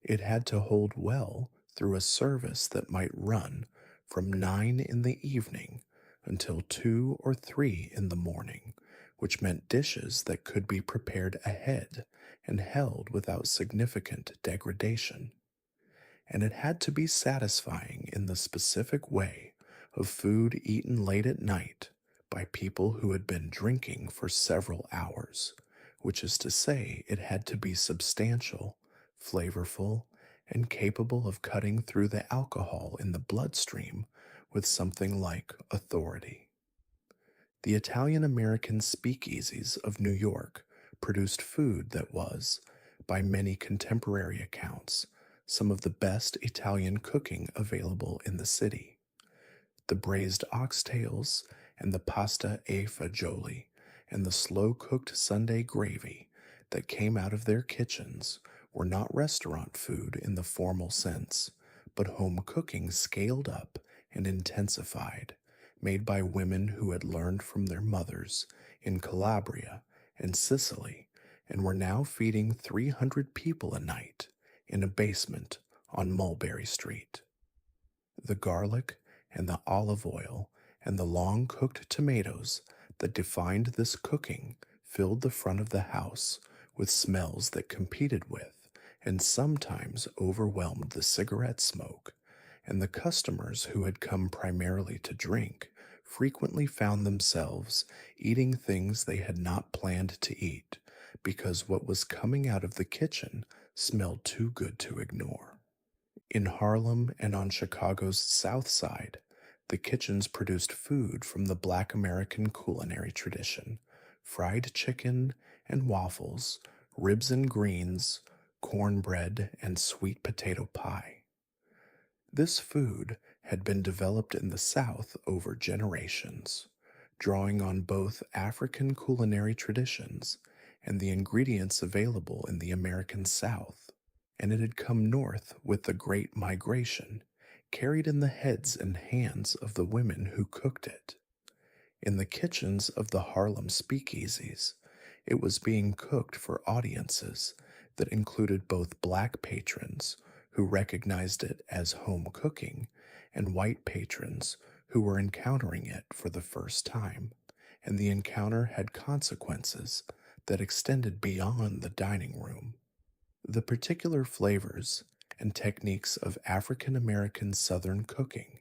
It had to hold well through a service that might run from 9 in the evening until 2 or 3 in the morning, which meant dishes that could be prepared ahead and held without significant degradation. And it had to be satisfying in the specific way of food eaten late at night by people who had been drinking for several hours, which is to say, it had to be substantial, flavorful, and capable of cutting through the alcohol in the bloodstream with something like authority. The Italian American speakeasies of New York produced food that was, by many contemporary accounts, some of the best Italian cooking available in the city. The braised oxtails and the pasta e fagioli and the slow cooked Sunday gravy that came out of their kitchens were not restaurant food in the formal sense, but home cooking scaled up and intensified, made by women who had learned from their mothers in Calabria and Sicily and were now feeding 300 people a night in a basement on Mulberry Street. The garlic and the olive oil and the long cooked tomatoes that defined this cooking filled the front of the house with smells that competed with and sometimes overwhelmed the cigarette smoke, and the customers who had come primarily to drink frequently found themselves eating things they had not planned to eat because what was coming out of the kitchen smelled too good to ignore. In Harlem and on Chicago's South Side, the kitchens produced food from the Black American culinary tradition: fried chicken and waffles, ribs and greens, cornbread, and sweet potato pie. This food had been developed in the South over generations, drawing on both African culinary traditions and the ingredients available in the American South, and it had come north with the Great Migration, carried in the heads and hands of the women who cooked it. In the kitchens of the Harlem speakeasies, it was being cooked for audiences that included both black patrons who recognized it as home cooking and white patrons who were encountering it for the first time, and the encounter had consequences that extended beyond the dining room. The particular flavors and techniques of African American Southern cooking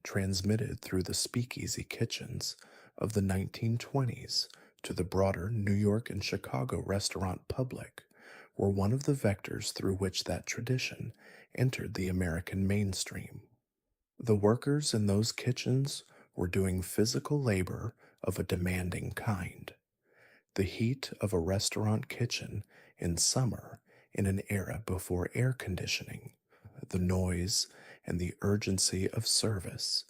transmitted through the speakeasy kitchens of the 1920s to the broader New York and Chicago restaurant public were one of the vectors through which that tradition entered the American mainstream. The workers in those kitchens were doing physical labor of a demanding kind. The heat of a restaurant kitchen in summer in an era before air conditioning, the noise and the urgency of service,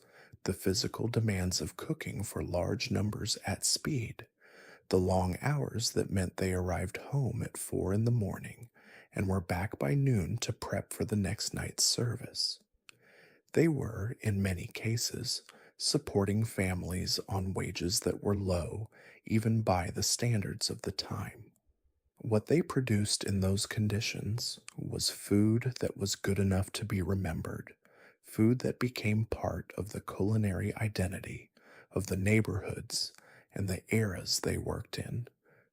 the physical demands of cooking for large numbers at speed, the long hours that meant they arrived home at 4 in the morning and were back by noon to prep for the next night's service. They were, in many cases, supporting families on wages that were low even by the standards of the time. What they produced in those conditions was food that was good enough to be remembered, food that became part of the culinary identity of the neighborhoods and the eras they worked in,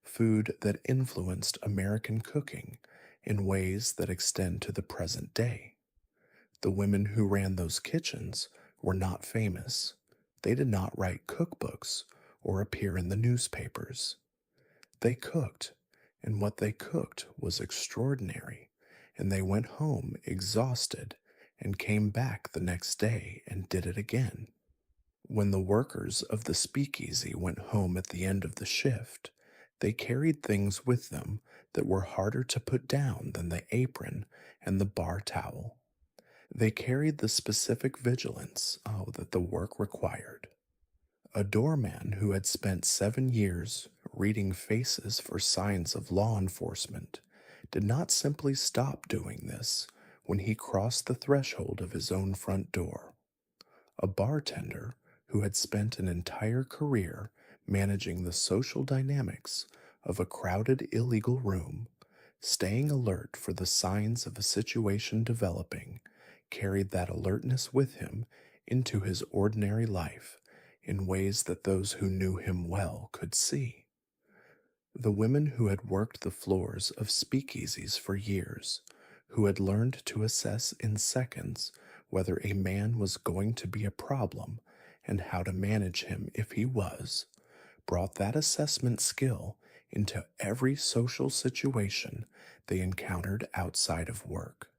food that influenced American cooking in ways that extend to the present day. The women who ran those kitchens were not famous. They did not write cookbooks or appear in the newspapers. They cooked, and what they cooked was extraordinary, and they went home exhausted and came back the next day and did it again. When the workers of the speakeasy went home at the end of the shift, they carried things with them that were harder to put down than the apron and the bar towel. They carried the specific vigilance that the work required. A doorman who had spent 7 years reading faces for signs of law enforcement did not simply stop doing this when he crossed the threshold of his own front door. A bartender who had spent an entire career managing the social dynamics of a crowded illegal room, staying alert for the signs of a situation developing, carried that alertness with him into his ordinary life in ways that those who knew him well could see. The women who had worked the floors of speakeasies for years, who had learned to assess in seconds whether a man was going to be a problem and how to manage him if he was, brought that assessment skill into every social situation they encountered outside of work.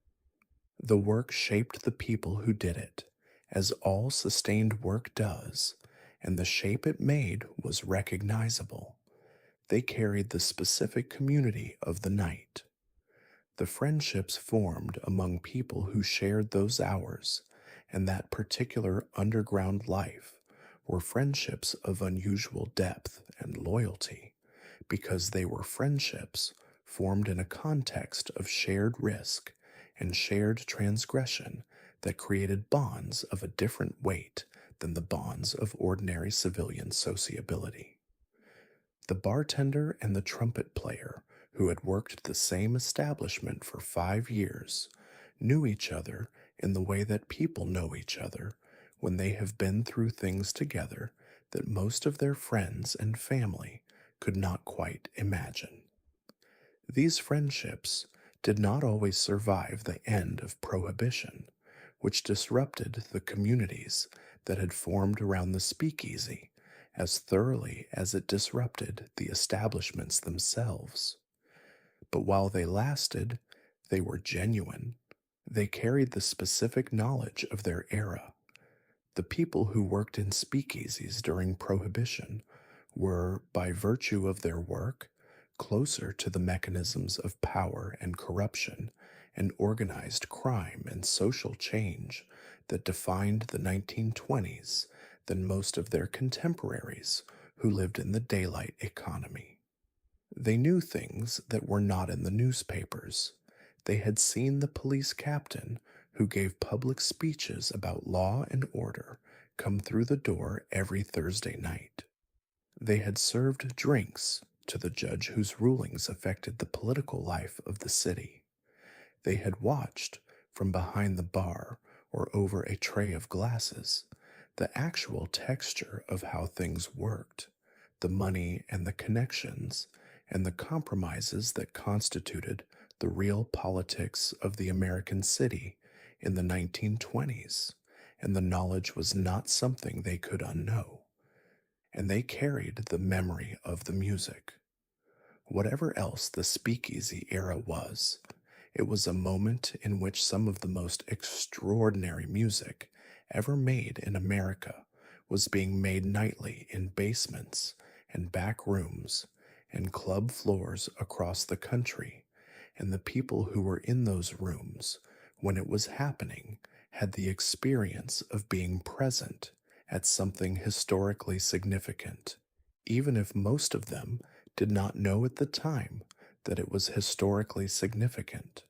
The work shaped the people who did it, as all sustained work does, and the shape it made was recognizable. They carried the specific community of the night. The friendships formed among people who shared those hours and that particular underground life were friendships of unusual depth and loyalty because they were friendships formed in a context of shared risk and shared transgression that created bonds of a different weight than the bonds of ordinary civilian sociability. The bartender and the trumpet player, who had worked at the same establishment for 5 years, knew each other in the way that people know each other when they have been through things together that most of their friends and family could not quite imagine. These friendships did not always survive the end of Prohibition, which disrupted the communities that had formed around the speakeasy as thoroughly as it disrupted the establishments themselves. But while they lasted, they were genuine. They carried the specific knowledge of their era. The people who worked in speakeasies during Prohibition were, by virtue of their work, closer to the mechanisms of power and corruption and organized crime and social change that defined the 1920s than most of their contemporaries who lived in the daylight economy. They knew things that were not in the newspapers. They had seen the police captain who gave public speeches about law and order come through the door every Thursday night. They had served drinks to the judge whose rulings affected the political life of the city. They had watched from behind the bar or over a tray of glasses the actual texture of how things worked, the money and the connections, and the compromises that constituted the real politics of the American city in the 1920s, and the knowledge was not something they could unknow. And they carried the memory of the music. Whatever else the speakeasy era was, it was a moment in which some of the most extraordinary music ever made in America was being made nightly in basements and back rooms and club floors across the country, and the people who were in those rooms when it was happening had the experience of being present at something historically significant, even if most of them did not know at the time that it was historically significant.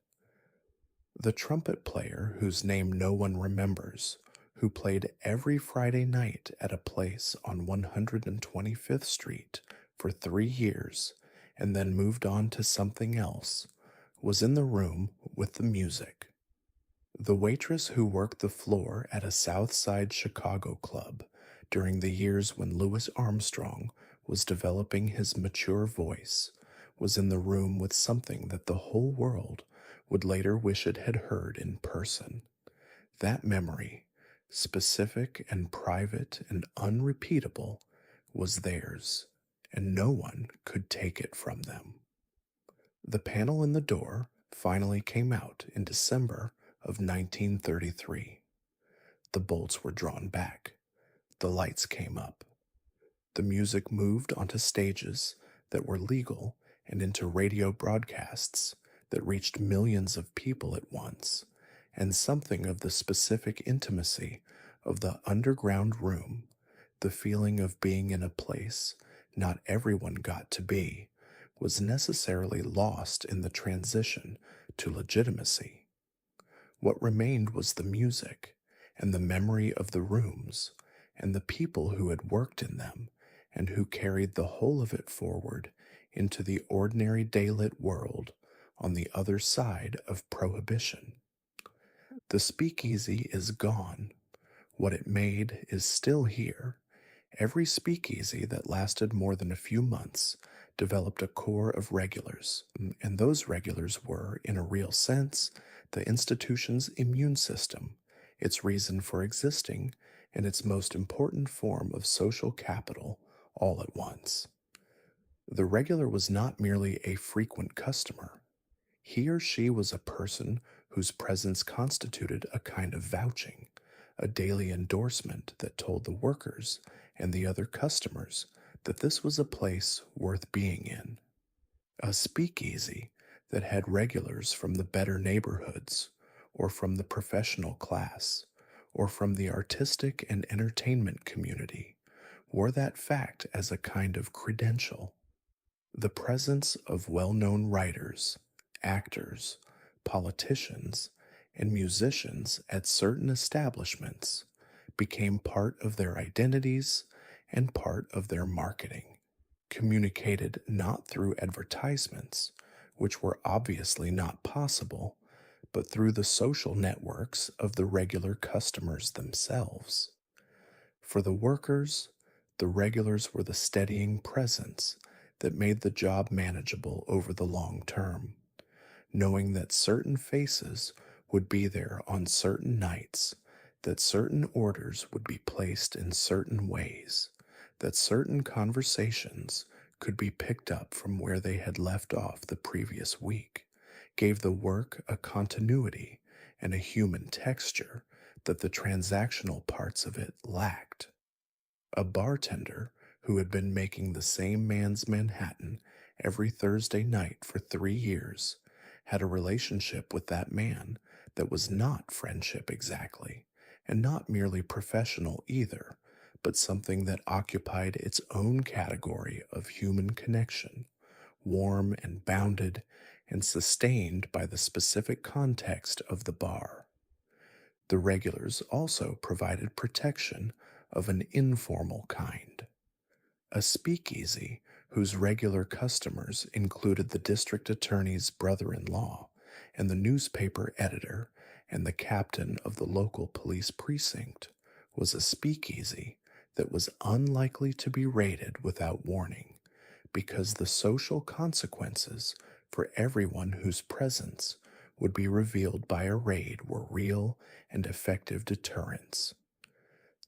The trumpet player, whose name no one remembers, who played every Friday night at a place on 125th Street for 3 years and then moved on to something else, was in the room with the music. The waitress who worked the floor at a South Side Chicago club during the years when Louis Armstrong was developing his mature voice was in the room with something that the whole world would later wish it had heard in person. That memory, specific and private and unrepeatable, was theirs, and no one could take it from them. The panel in the door finally came out in December of 1933. The bolts were drawn back. The lights came up. The music moved onto stages that were legal and into radio broadcasts that reached millions of people at once, and something of the specific intimacy of the underground room, the feeling of being in a place not everyone got to be, was necessarily lost in the transition to legitimacy. What remained was the music and the memory of the rooms and the people who had worked in them and who carried the whole of it forward into the ordinary daylit world on the other side of Prohibition. The speakeasy is gone. What it made is still here. Every speakeasy that lasted more than a few months developed a core of regulars, and those regulars were, in a real sense, the institution's immune system, its reason for existing, and its most important form of social capital all at once. The regular was not merely a frequent customer. He or she was a person whose presence constituted a kind of vouching, a daily endorsement that told the workers and the other customers that this was a place worth being in. A speakeasy that had regulars from the better neighborhoods, or from the professional class, or from the artistic and entertainment community, wore that fact as a kind of credential. The presence of well known writers, actors, politicians, and musicians at certain establishments became part of their identities and part of their marketing, communicated not through advertisements, which were obviously not possible, but through the social networks of the regular customers themselves. For the workers, the regulars were the steadying presence that made the job manageable over the long term, knowing that certain faces would be there on certain nights, that certain orders would be placed in certain ways, that certain conversations could be picked up from where they had left off the previous week, gave the work a continuity and a human texture that the transactional parts of it lacked. A bartender who had been making the same man's Manhattan every Thursday night for 3 years had a relationship with that man that was not friendship exactly, and not merely professional either, but something that occupied its own category of human connection, warm and bounded and sustained by the specific context of the bar. The regulars also provided protection of an informal kind. A speakeasy whose regular customers included the district attorney's brother in law and the newspaper editor and the captain of the local police precinct was a speakeasy that was unlikely to be raided without warning because the social consequences for everyone whose presence would be revealed by a raid were real and effective deterrents.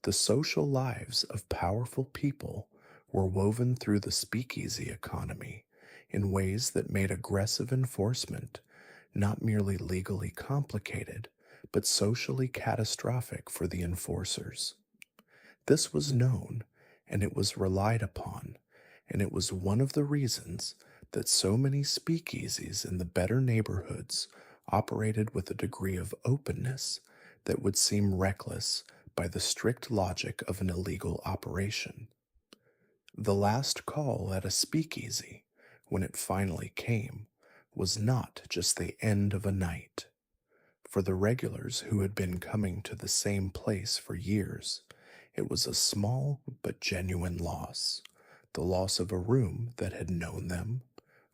The social lives of powerful people were woven through the speakeasy economy in ways that made aggressive enforcement not merely legally complicated, but socially catastrophic for the enforcers. This was known, and it was relied upon, and it was one of the reasons that so many speakeasies in the better neighborhoods operated with a degree of openness that would seem reckless by the strict logic of an illegal operation. The last call at a speakeasy, when it finally came, was not just the end of a night. For the regulars who had been coming to the same place for years, it was a small but genuine loss. The loss of a room that had known them,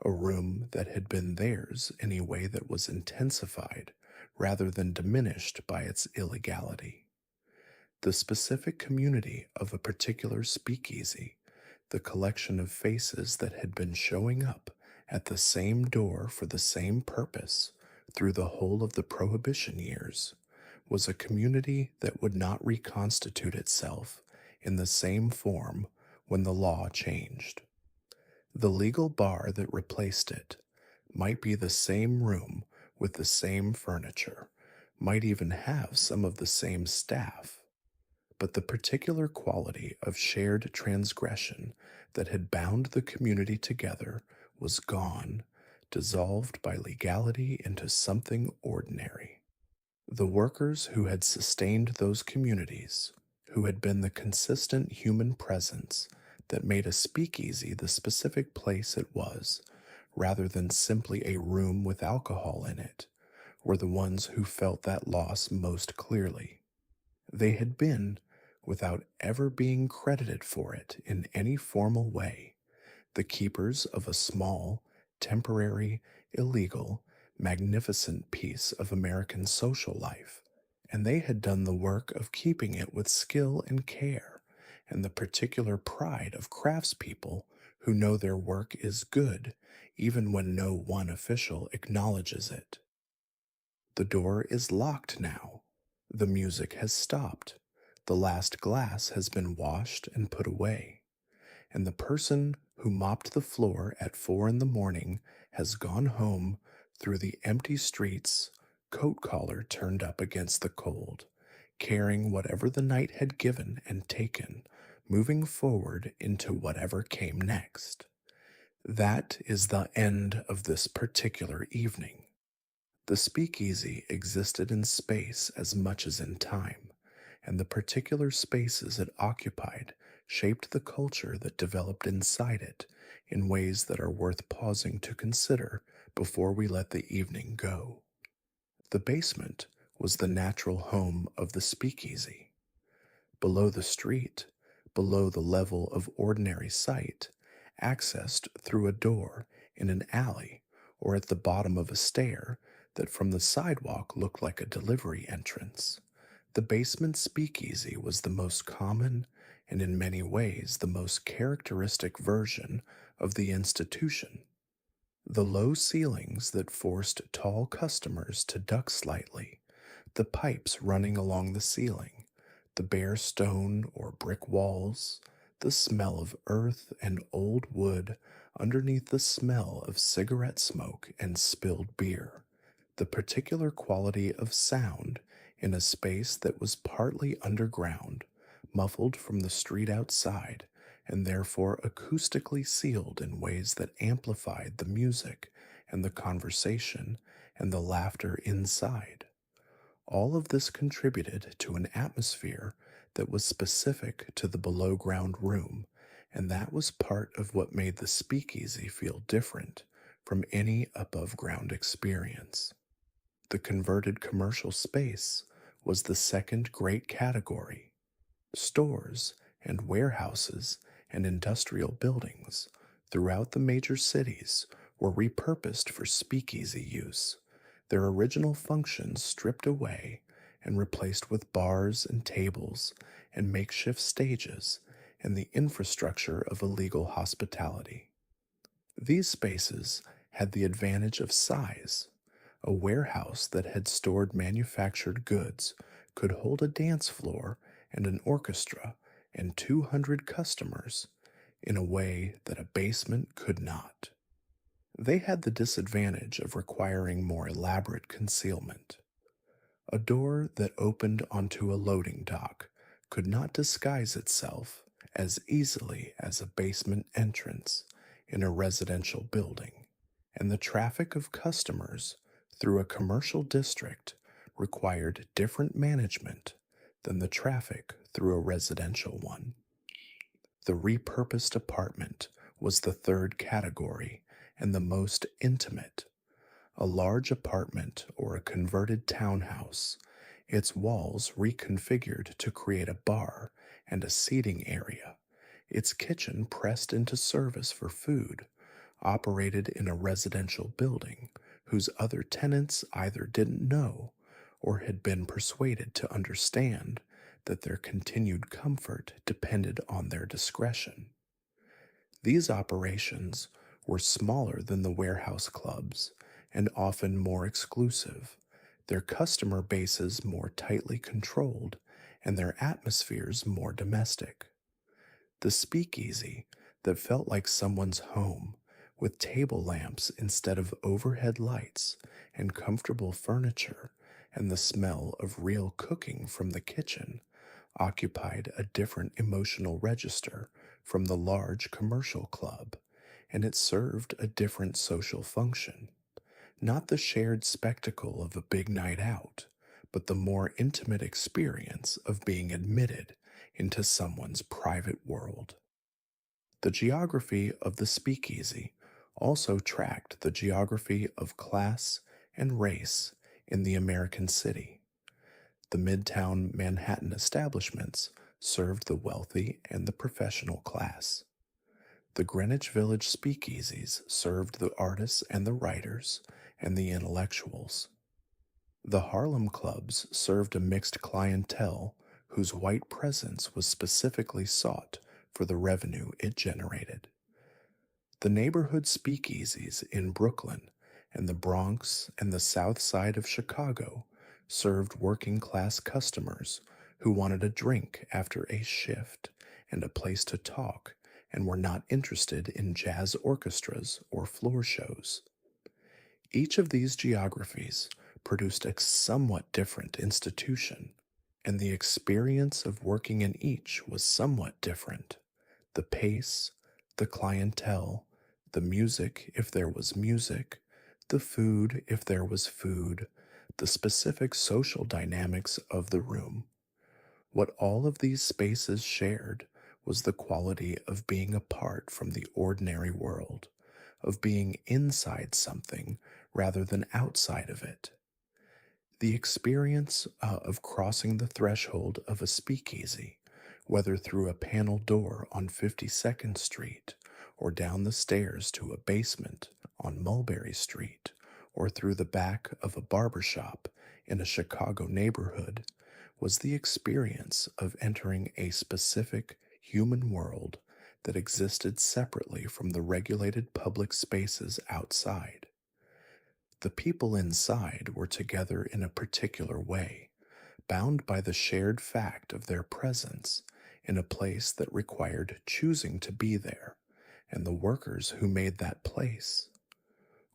a room that had been theirs in a way that was intensified rather than diminished by its illegality. The specific community of a particular speakeasy, the collection of faces that had been showing up at the same door for the same purpose through the whole of the Prohibition years, was a community that would not reconstitute itself in the same form when the law changed. The legal bar that replaced it might be the same room with the same furniture, might even have some of the same staff, but the particular quality of shared transgression that had bound the community together was gone, dissolved by legality into something ordinary. The workers who had sustained those communities, who had been the consistent human presence that made a speakeasy the specific place it was, rather than simply a room with alcohol in it, were the ones who felt that loss most clearly. They had been, without ever being credited for it in any formal way, the keepers of a small, temporary, illegal, magnificent piece of American social life, and they had done the work of keeping it with skill and care, and the particular pride of craftspeople who know their work is good even when no one official acknowledges it. The door is locked now. The music has stopped. The last glass has been washed and put away, and the person who mopped the floor at 4 in the morning has gone home through the empty streets, coat collar turned up against the cold, carrying whatever the night had given and taken, moving forward into whatever came next. That is the end of this particular evening. The speakeasy existed in space as much as in time, and the particular spaces it occupied shaped the culture that developed inside it in ways that are worth pausing to consider before we let the evening go. The basement was the natural home of the speakeasy. Below the street, below the level of ordinary sight, accessed through a door in an alley or at the bottom of a stair that from the sidewalk looked like a delivery entrance. The basement speakeasy was the most common and in many ways the most characteristic version of the institution. The low ceilings that forced tall customers to duck slightly, the pipes running along the ceiling, the bare stone or brick walls, the smell of earth and old wood underneath the smell of cigarette smoke and spilled beer, the particular quality of sound in a space that was partly underground, muffled from the street outside, and therefore acoustically sealed in ways that amplified the music and the conversation and the laughter inside. All of this contributed to an atmosphere that was specific to the below ground room, and that was part of what made the speakeasy feel different from any above ground experience. The converted commercial space was the second great category. Stores and warehouses and industrial buildings throughout the major cities were repurposed for speakeasy use, their original functions stripped away and replaced with bars and tables and makeshift stages and the infrastructure of illegal hospitality. These spaces had the advantage of size. A warehouse that had stored manufactured goods could hold a dance floor and an orchestra and 200 customers in a way that a basement could not. They had the disadvantage of requiring more elaborate concealment. A door that opened onto a loading dock could not disguise itself as easily as a basement entrance in a residential building, and the traffic of customers through a commercial district required different management than the traffic through a residential one. The repurposed apartment was the third category and the most intimate. A large apartment or a converted townhouse, its walls reconfigured to create a bar and a seating area, its kitchen pressed into service for food, operated in a residential building whose other tenants either didn't know or had been persuaded to understand that their continued comfort depended on their discretion. These operations were smaller than the warehouse clubs and often more exclusive, their customer bases more tightly controlled, and their atmospheres more domestic. The speakeasy that felt like someone's home, with table lamps instead of overhead lights and comfortable furniture and the smell of real cooking from the kitchen, occupied a different emotional register from the large commercial club, and it served a different social function. Not the shared spectacle of a big night out, but the more intimate experience of being admitted into someone's private world. The geography of the speakeasy also tracked the geography of class and race in the American city. The Midtown Manhattan establishments served the wealthy and the professional class. The Greenwich Village speakeasies served the artists and the writers and the intellectuals. The Harlem clubs served a mixed clientele whose white presence was specifically sought for the revenue it generated. The neighborhood speakeasies in Brooklyn and the Bronx and the South Side of Chicago served working class customers who wanted a drink after a shift and a place to talk and were not interested in jazz orchestras or floor shows. Each of these geographies produced a somewhat different institution, and the experience of working in each was somewhat different. The pace, the clientele, the music if there was music, the food if there was food, the specific social dynamics of the room. What all of these spaces shared was the quality of being apart from the ordinary world, of being inside something rather than outside of it. The experience of crossing the threshold of a speakeasy, whether through a panel door on 52nd Street, or down the stairs to a basement on Mulberry Street, or through the back of a barber shop in a Chicago neighborhood, was the experience of entering a specific human world that existed separately from the regulated public spaces outside. The people inside were together in a particular way, bound by the shared fact of their presence in a place that required choosing to be there, and the workers who made that place.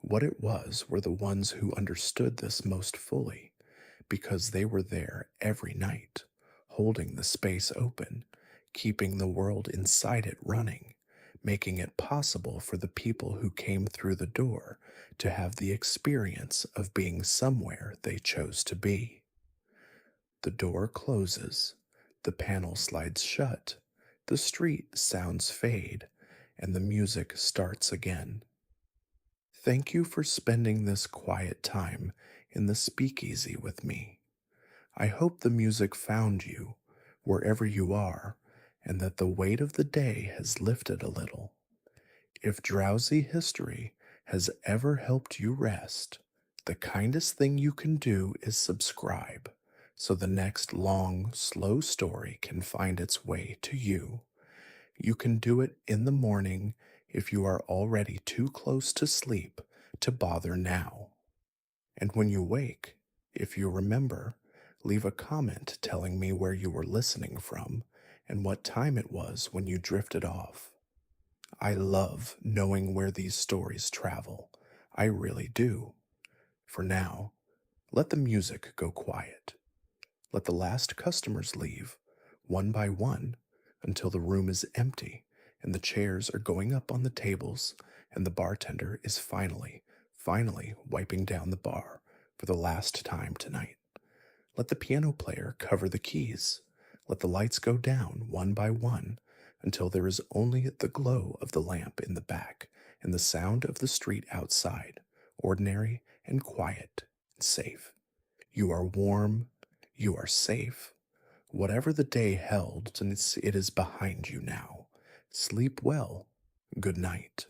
What it was were the ones who understood this most fully, because they were there every night, holding the space open, keeping the world inside it running, making it possible for the people who came through the door to have the experience of being somewhere they chose to be. The door closes, the panel slides shut, the street sounds fade, and the music starts again. Thank you for spending this quiet time in the speakeasy with me. I hope the music found you, wherever you are, and that the weight of the day has lifted a little. If drowsy history has ever helped you rest, the kindest thing you can do is subscribe so the next long, slow story can find its way to you. You can do it in the morning if you are already too close to sleep to bother now. And when you wake, if you remember, leave a comment telling me where you were listening from and what time it was when you drifted off. I love knowing where these stories travel. I really do. For now, let the music go quiet. Let the last customers leave, one by one, until the room is empty and the chairs are going up on the tables and the bartender is finally wiping down the bar for the last time tonight. Let the piano player cover the keys. Let the lights go down one by one until there is only the glow of the lamp in the back and the sound of the street outside, ordinary and quiet and safe. You are warm. You are safe. Whatever the day held, it is behind you now. Sleep well. Good night.